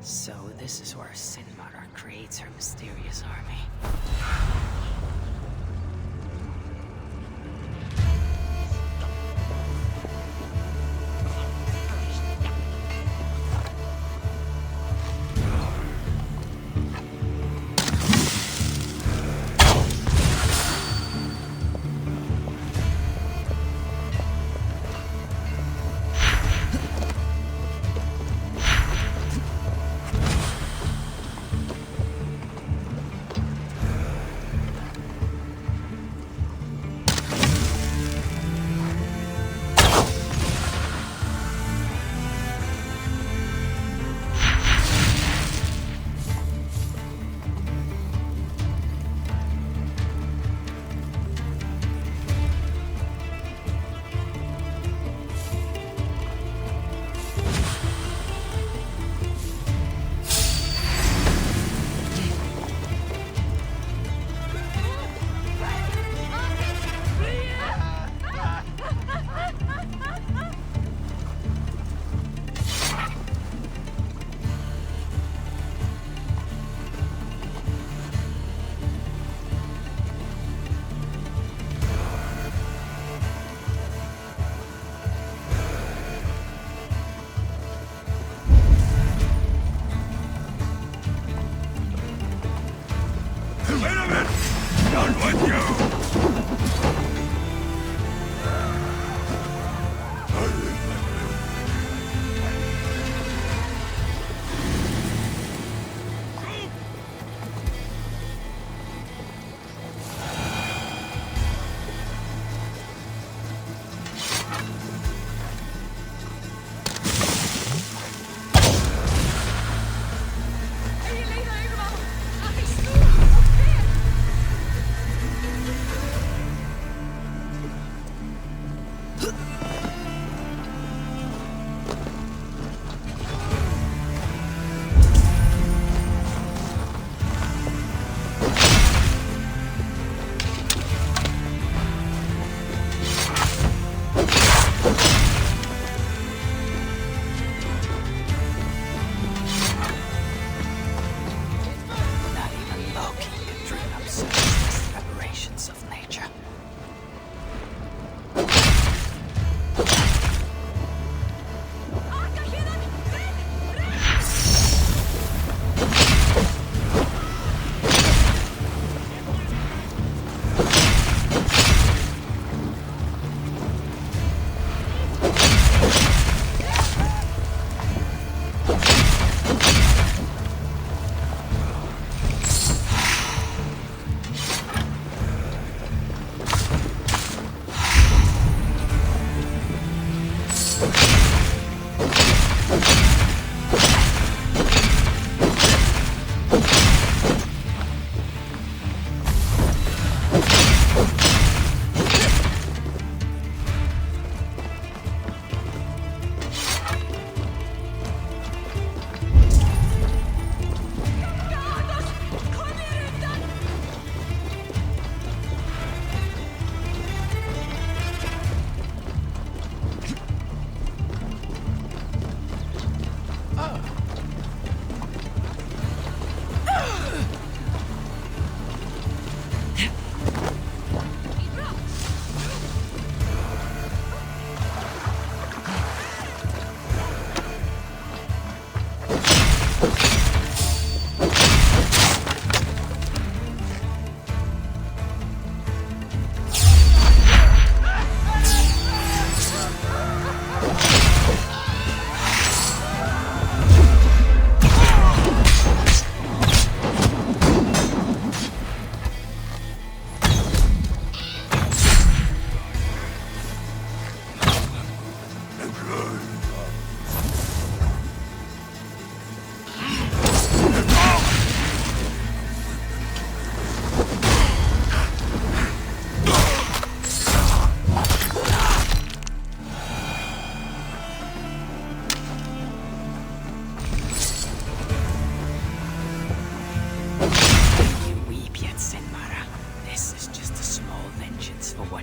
So this is where Sin Mother creates her mysterious army.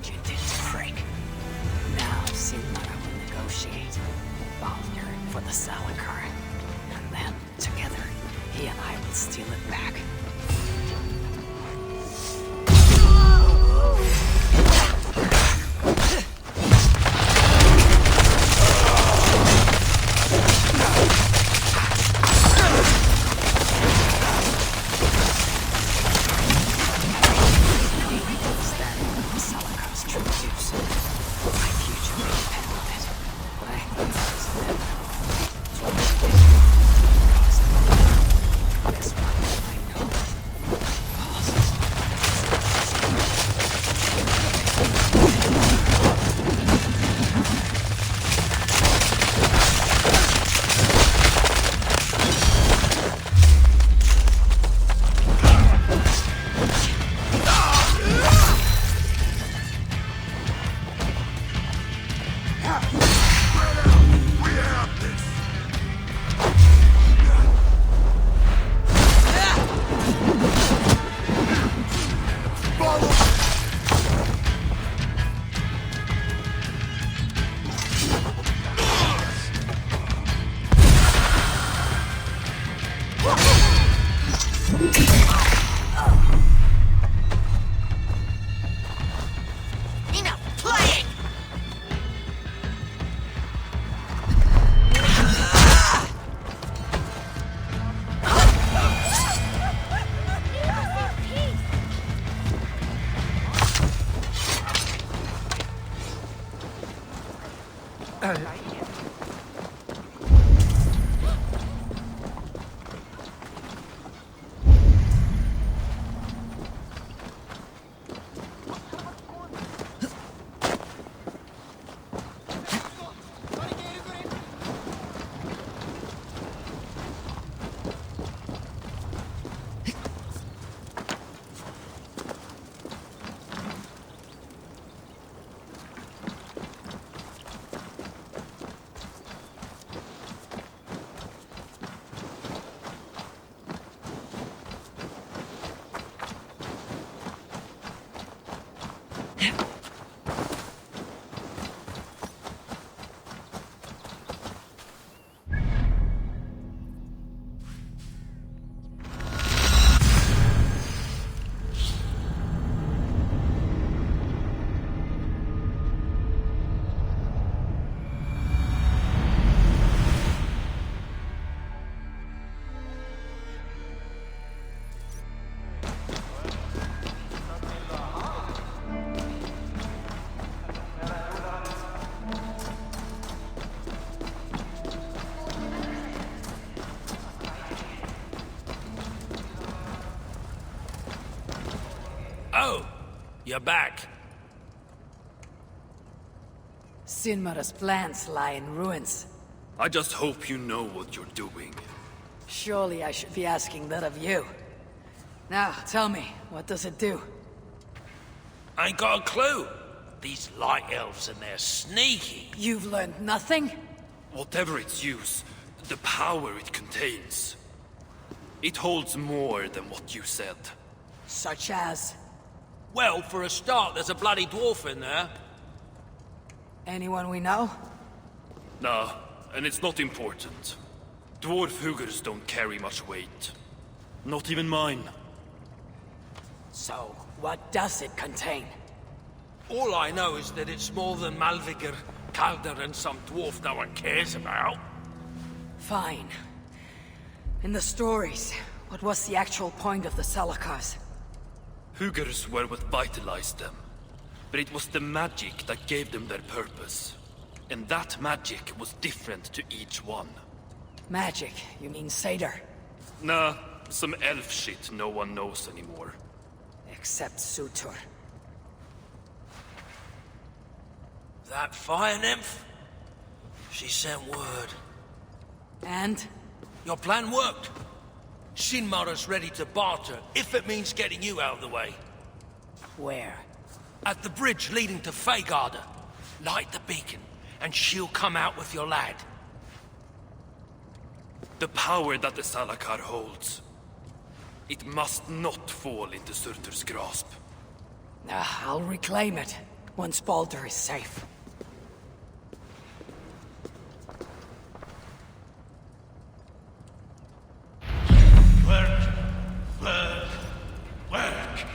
what you did to Frick. Now Sinmara will negotiate Baldur for the Salakar. And then, together, he and I will steal it back. Oh, you're back. Sinmara's plans lie in ruins. I just hope you know what you're doing. Surely I should be asking that of you. Now, tell me, what does it do? I ain't got a clue. These light elves and they're sneaky. You've learned nothing? Whatever its use, the power it contains. It holds more than what you said. Such as? Well, for a start, there's a bloody dwarf in there. Anyone we know? Nah, and it's not important. Dwarf Hugers don't carry much weight. Not even mine. So, what does it contain? All I know is that it's more than Malvigar, Calder, and some dwarf no one cares about. Fine. In the stories, what was the actual point of the Salakars? Hugers were what vitalized them. But it was the magic that gave them their purpose. And that magic was different to each one. Magic? You mean Seder? Nah, some elf shit no one knows anymore. Except Sutur. That fire nymph? She sent word. And? Your plan worked. Sinmara's ready to barter, if it means getting you out of the way. Where? At the bridge leading to Feygarda. Light the beacon, and she'll come out with your lad. The power that the Salakar holds. It must not fall into Surtur's grasp. I'll reclaim it. Once Baldur is safe. Work! Work! Work!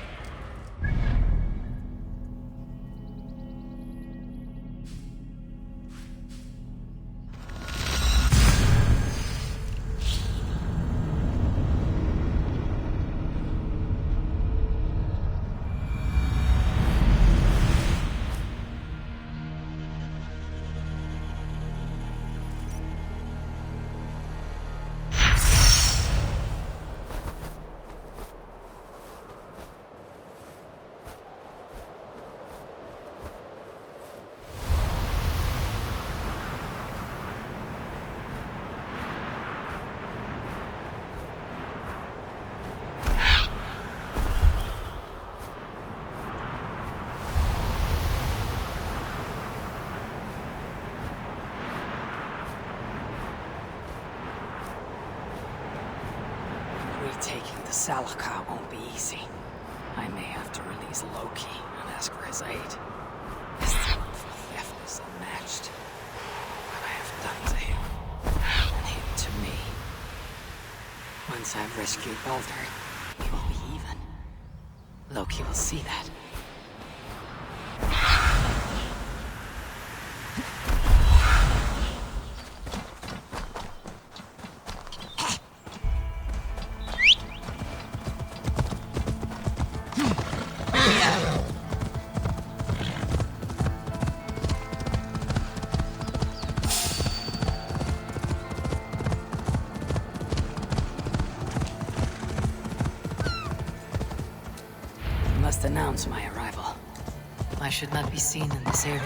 Retaking the Salaka won't be easy. I may have to release Loki and ask for his aid. His talent for theft is unmatched. What I have done to him, and him to me. Once I've rescued Baldur, we will be even. Loki will see that. Must announce my arrival. I should not be seen in this area.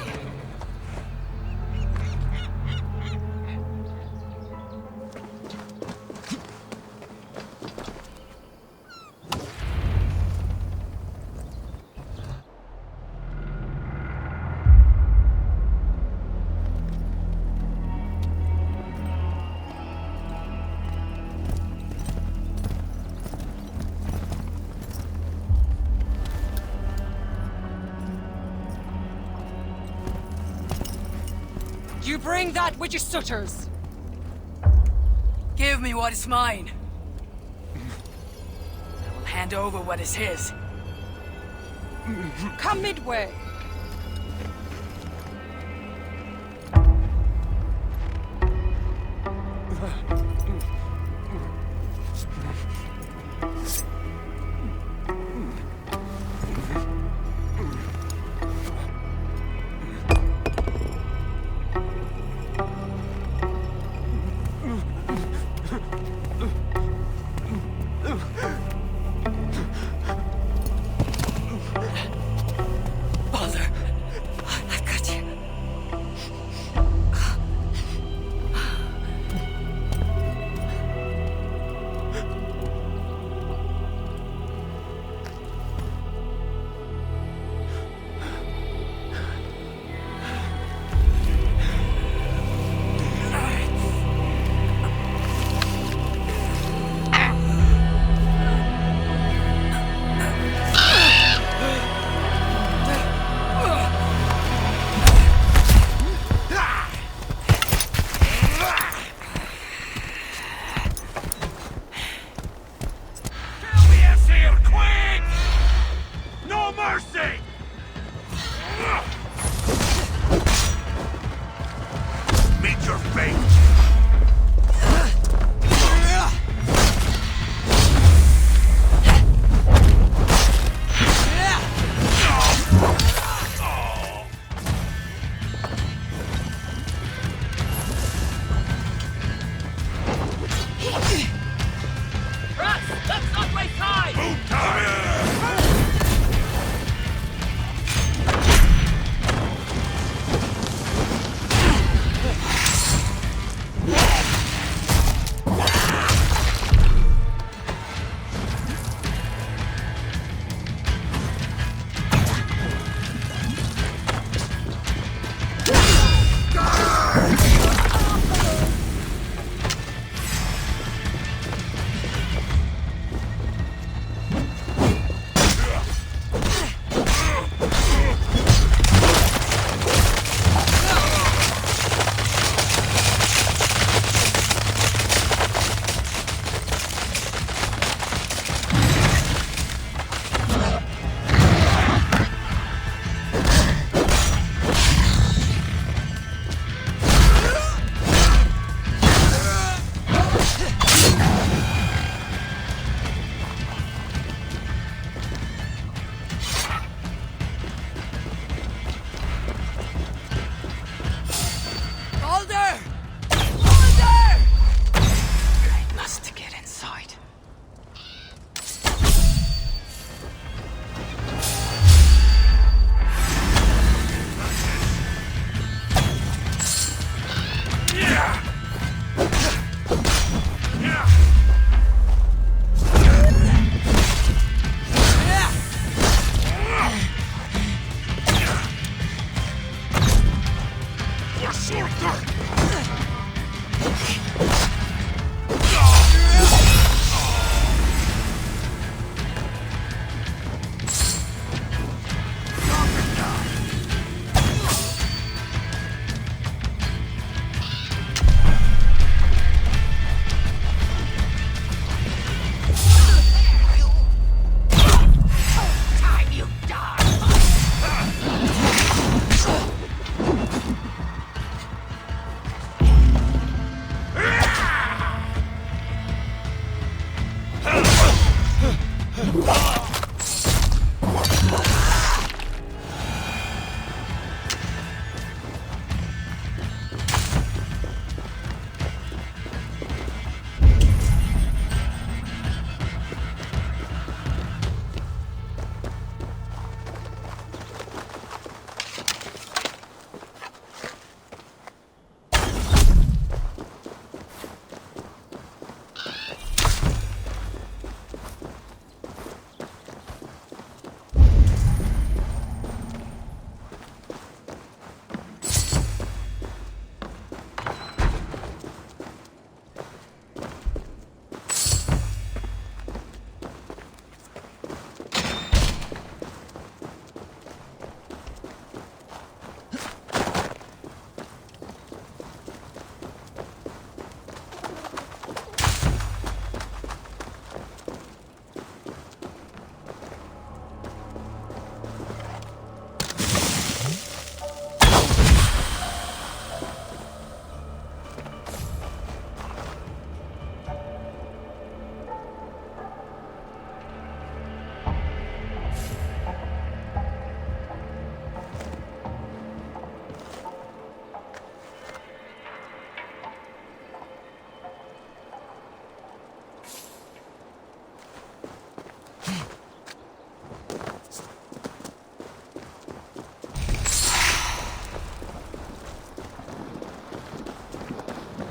You bring that with your sutters. Give me what is mine. I will hand over what is his. Come midway.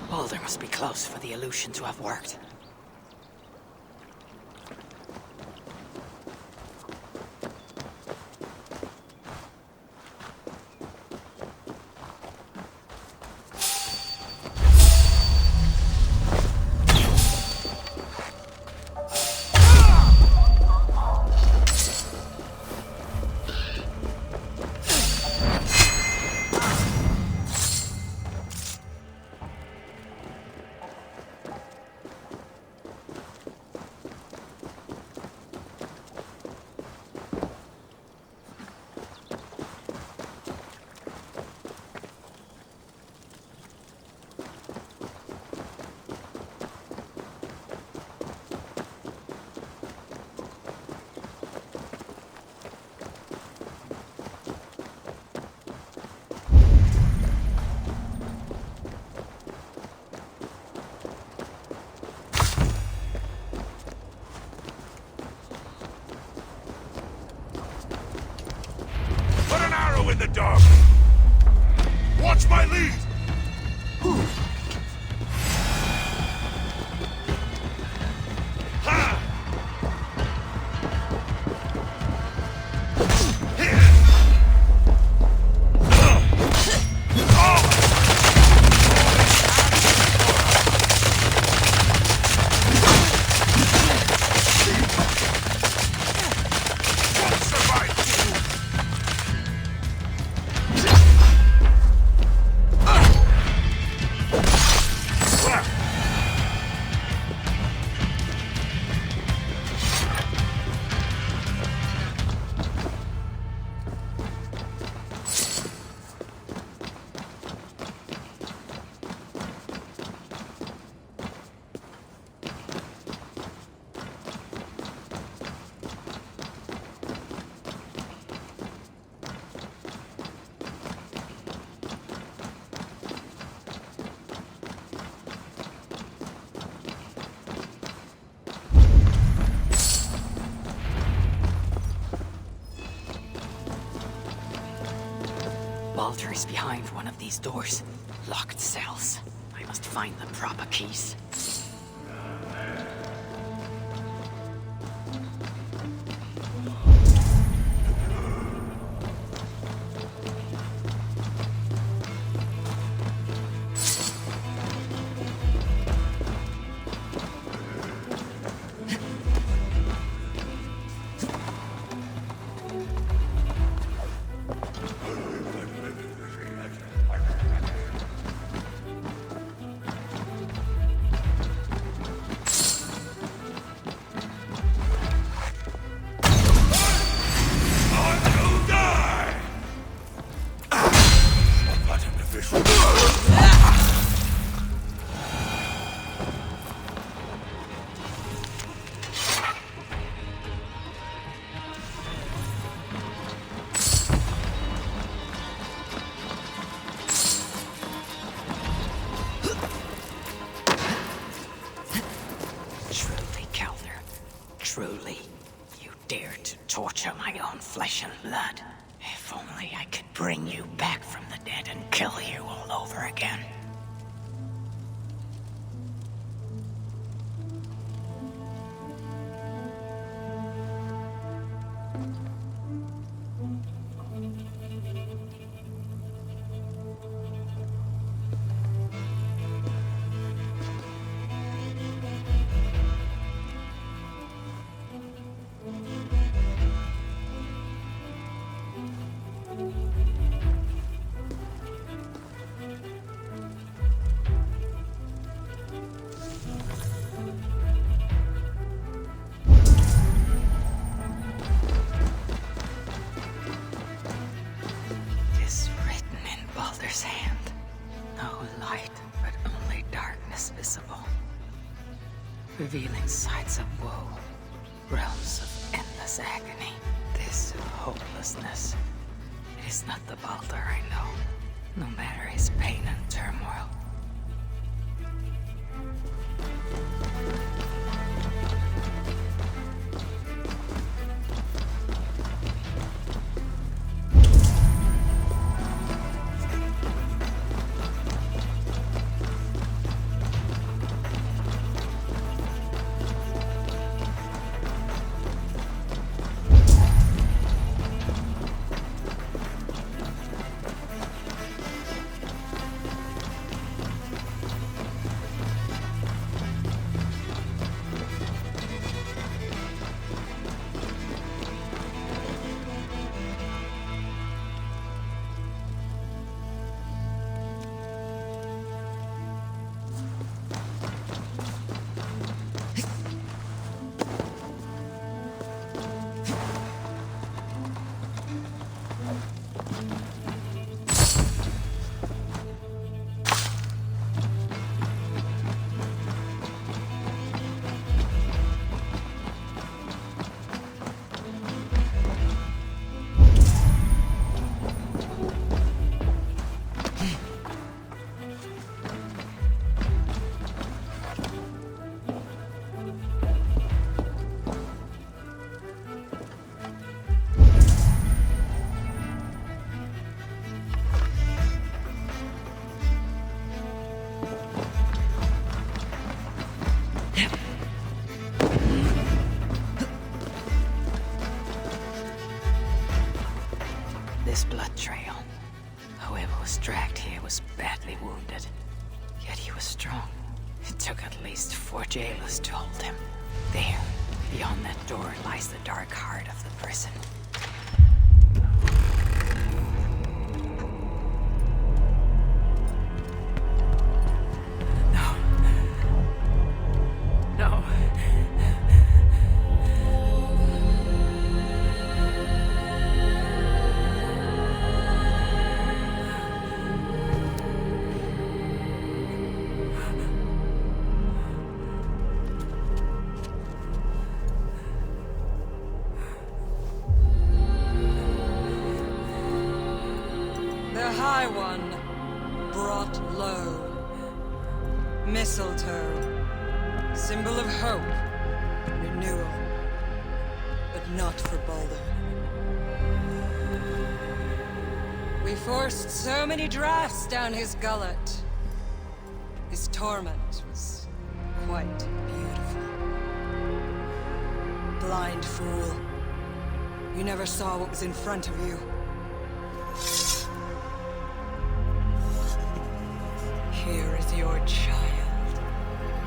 Balder must be close for the illusion to have worked. In the dark! Watch my lead! Balder is behind one of these doors. Locked cells. I must find the proper keys. Truly, Calder. Truly. You dared to torture my own flesh and blood. If only I could bring you back from the dead and kill you all over again. Revealing sights of woe, realms of endless agony. This hopelessness. It is not the Baldur I know, no matter his pain and turmoil. This blood trail. Whoever was dragged here was badly wounded. Yet he was strong. It took at least 4 jailers to hold him. There, beyond that door, lies the dark heart of the prison. The High One, brought low. Mistletoe, symbol of hope, renewal. But not for Baldur. We forced so many drafts down his gullet. His torment was quite beautiful. Blind fool. You never saw what was in front of you. Here is your child.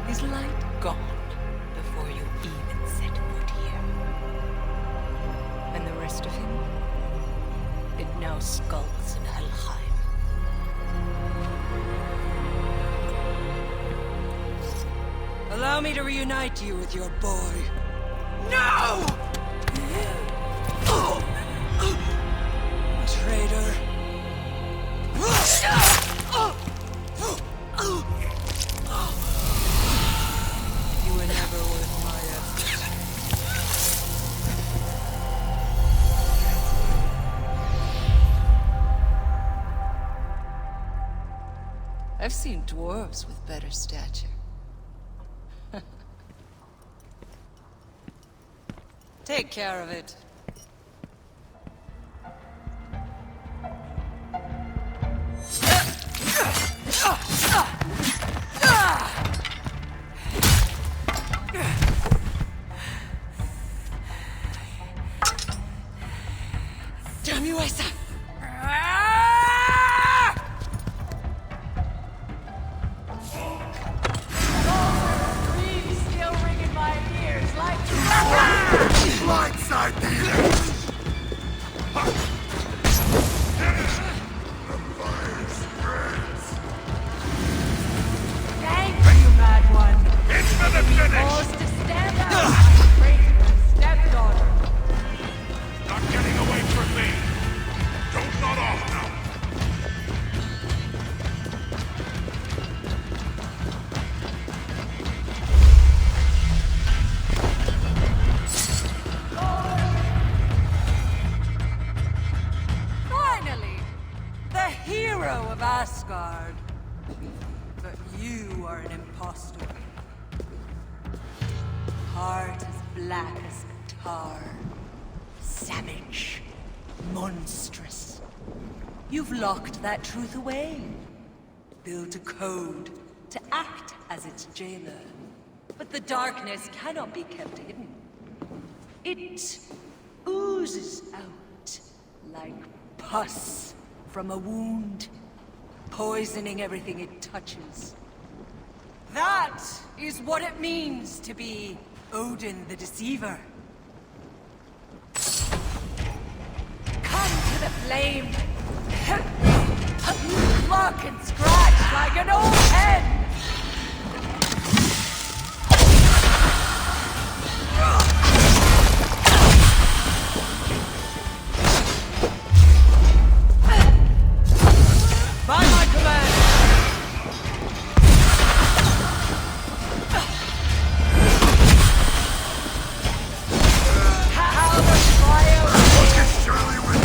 His light gone before you even set foot here. And the rest of him? It now skulks in Helheim. Allow me to reunite you with your boy. No! Traitor. I've seen dwarves with better stature. Take care of it. Damn you, Asa! Still ringing my ears like Blindside the enemy! The fire spreads! Thank you, bad one. It's for the finish! Forced to stand up like Kraken's stepdaughter. Not getting away from me! Don't nod off now! Finally! The hero of Asgard. But you are an impostor. Heart as black as tar. Savage. Monstrous. You've locked that truth away. Built a code to act as its jailer. But the darkness cannot be kept hidden. It oozes out like pus from a wound, poisoning everything it touches. That is what it means to be Odin the Deceiver. Come to the flame! You cluck and scratch like an old hen! By my command! How the fire Look at Shirley with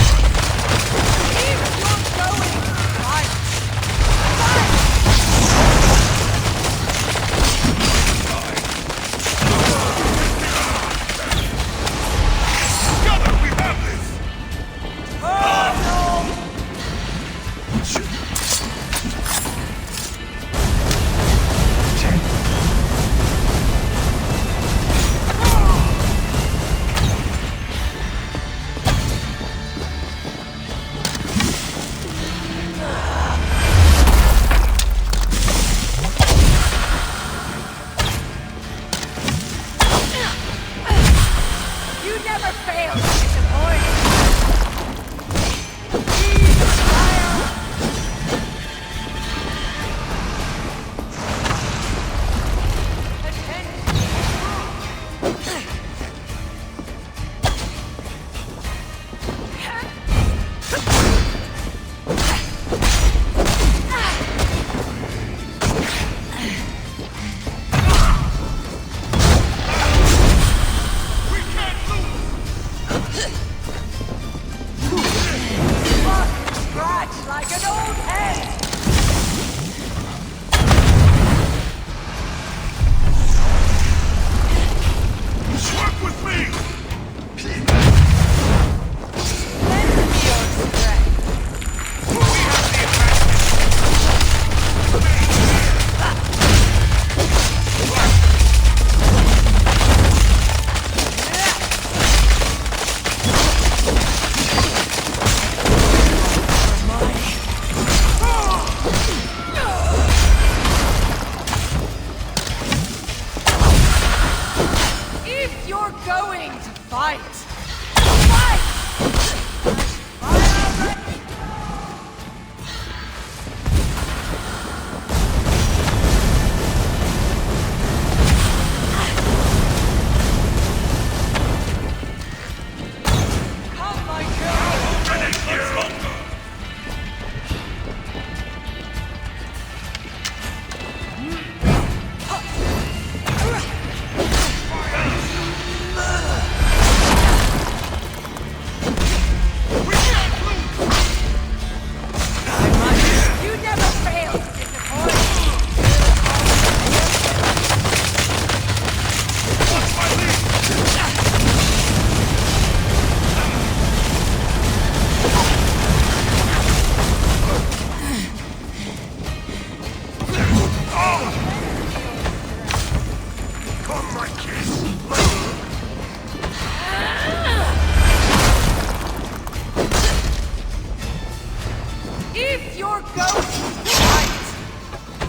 your ghost! Fight!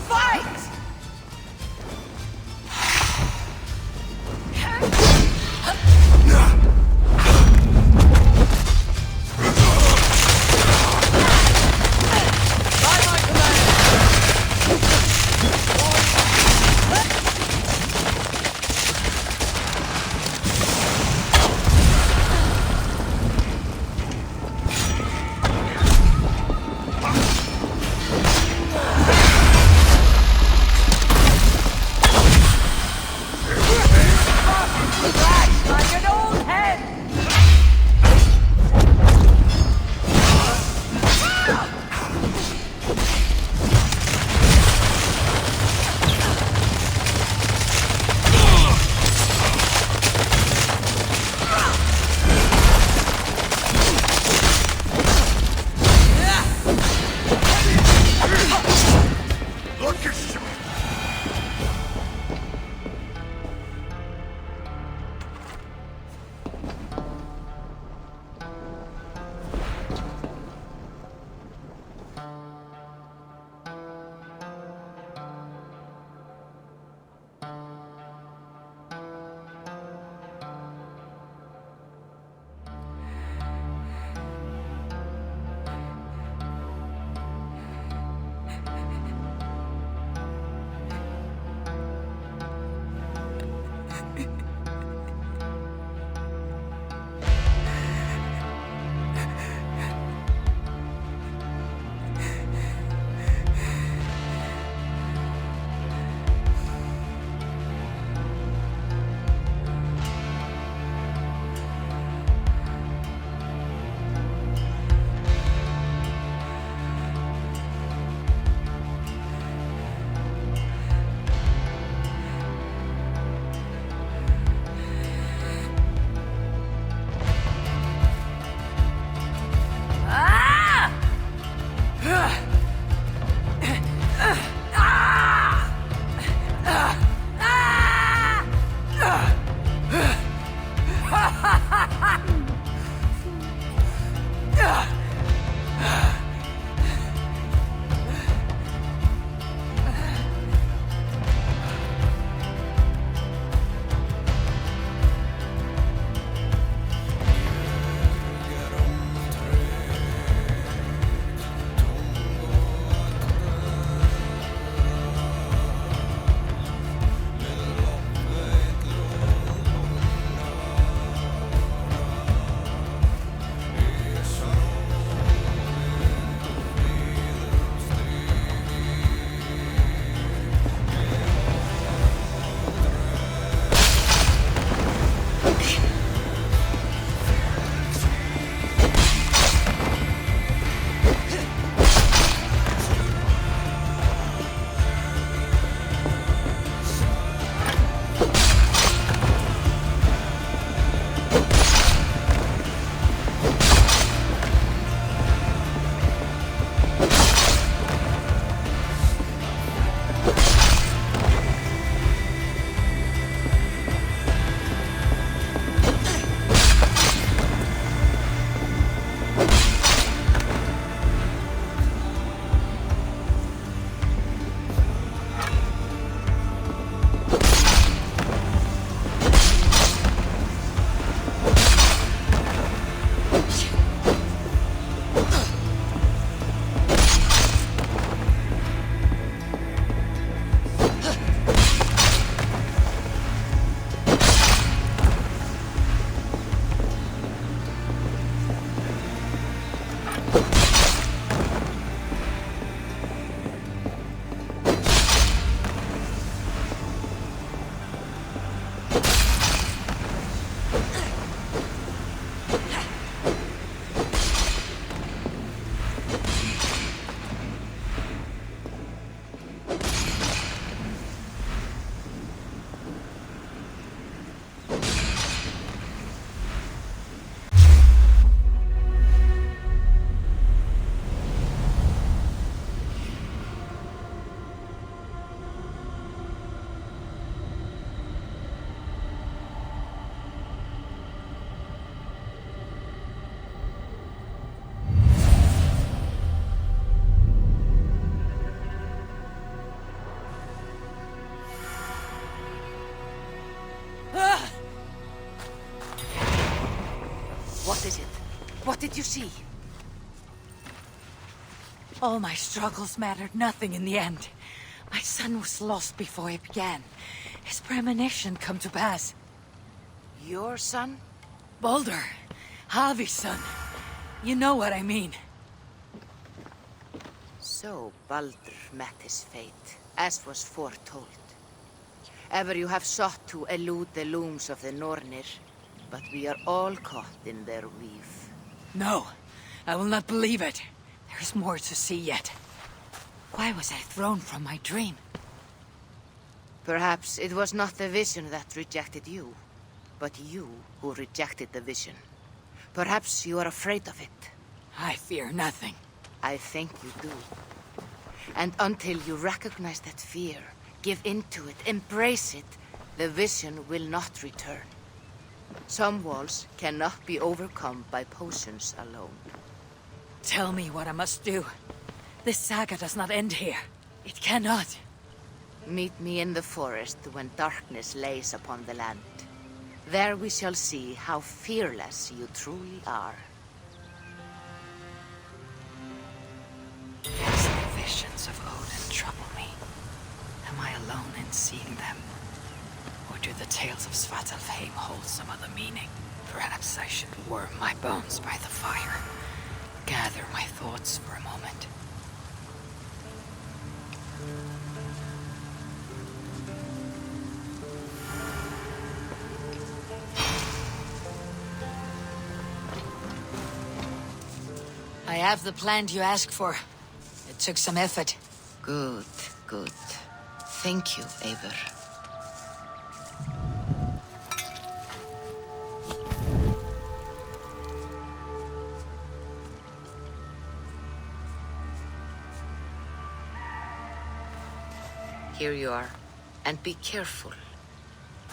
Fight! you see? All my struggles mattered nothing in the end. My son was lost before it began. His premonition come to pass. Your son? Baldur, Havi's son. You know what I mean. So Baldur met his fate, as was foretold. Ever you have sought to elude the looms of the Nornir, but we are all caught in their weave. No, I will not believe it. There's more to see yet. Why was I thrown from my dream? Perhaps it was not the vision that rejected you, but you who rejected the vision. Perhaps you are afraid of it. I fear nothing. I think you do. And until you recognize that fear, give in to it, embrace it, the vision will not return. Some walls cannot be overcome by potions alone. Tell me what I must do. This saga does not end here. It cannot. Meet me in the forest when darkness lays upon the land. There we shall see how fearless you truly are. Yes, the visions of Odin trouble me. Am I alone in seeing them? Or do the tales of Svartalfheim hold some other meaning? Perhaps I should warm my bones by the fire. Gather my thoughts for a moment. I have the plan you asked for. It took some effort. Good, good. Thank you, Eivor. Here you are. And be careful.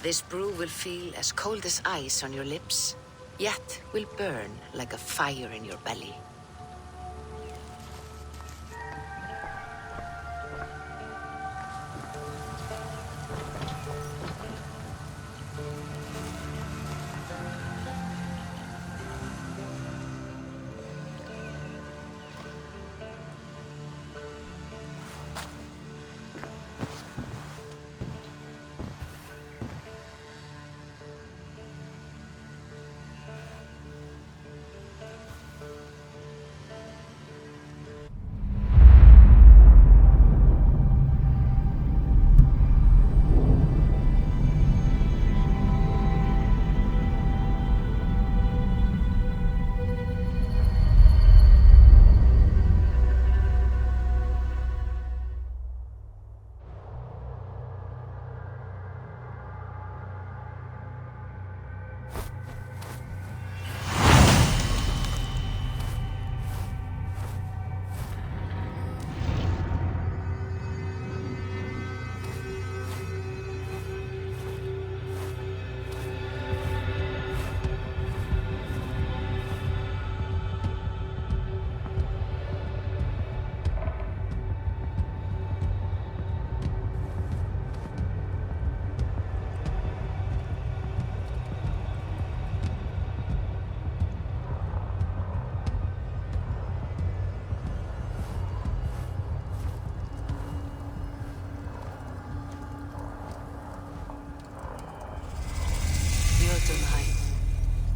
This brew will feel as cold as ice on your lips, yet will burn like a fire in your belly.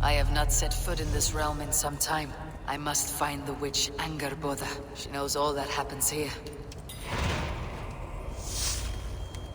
I have not set foot in this realm in some time. I must find the witch Angerboda. She knows all that happens here.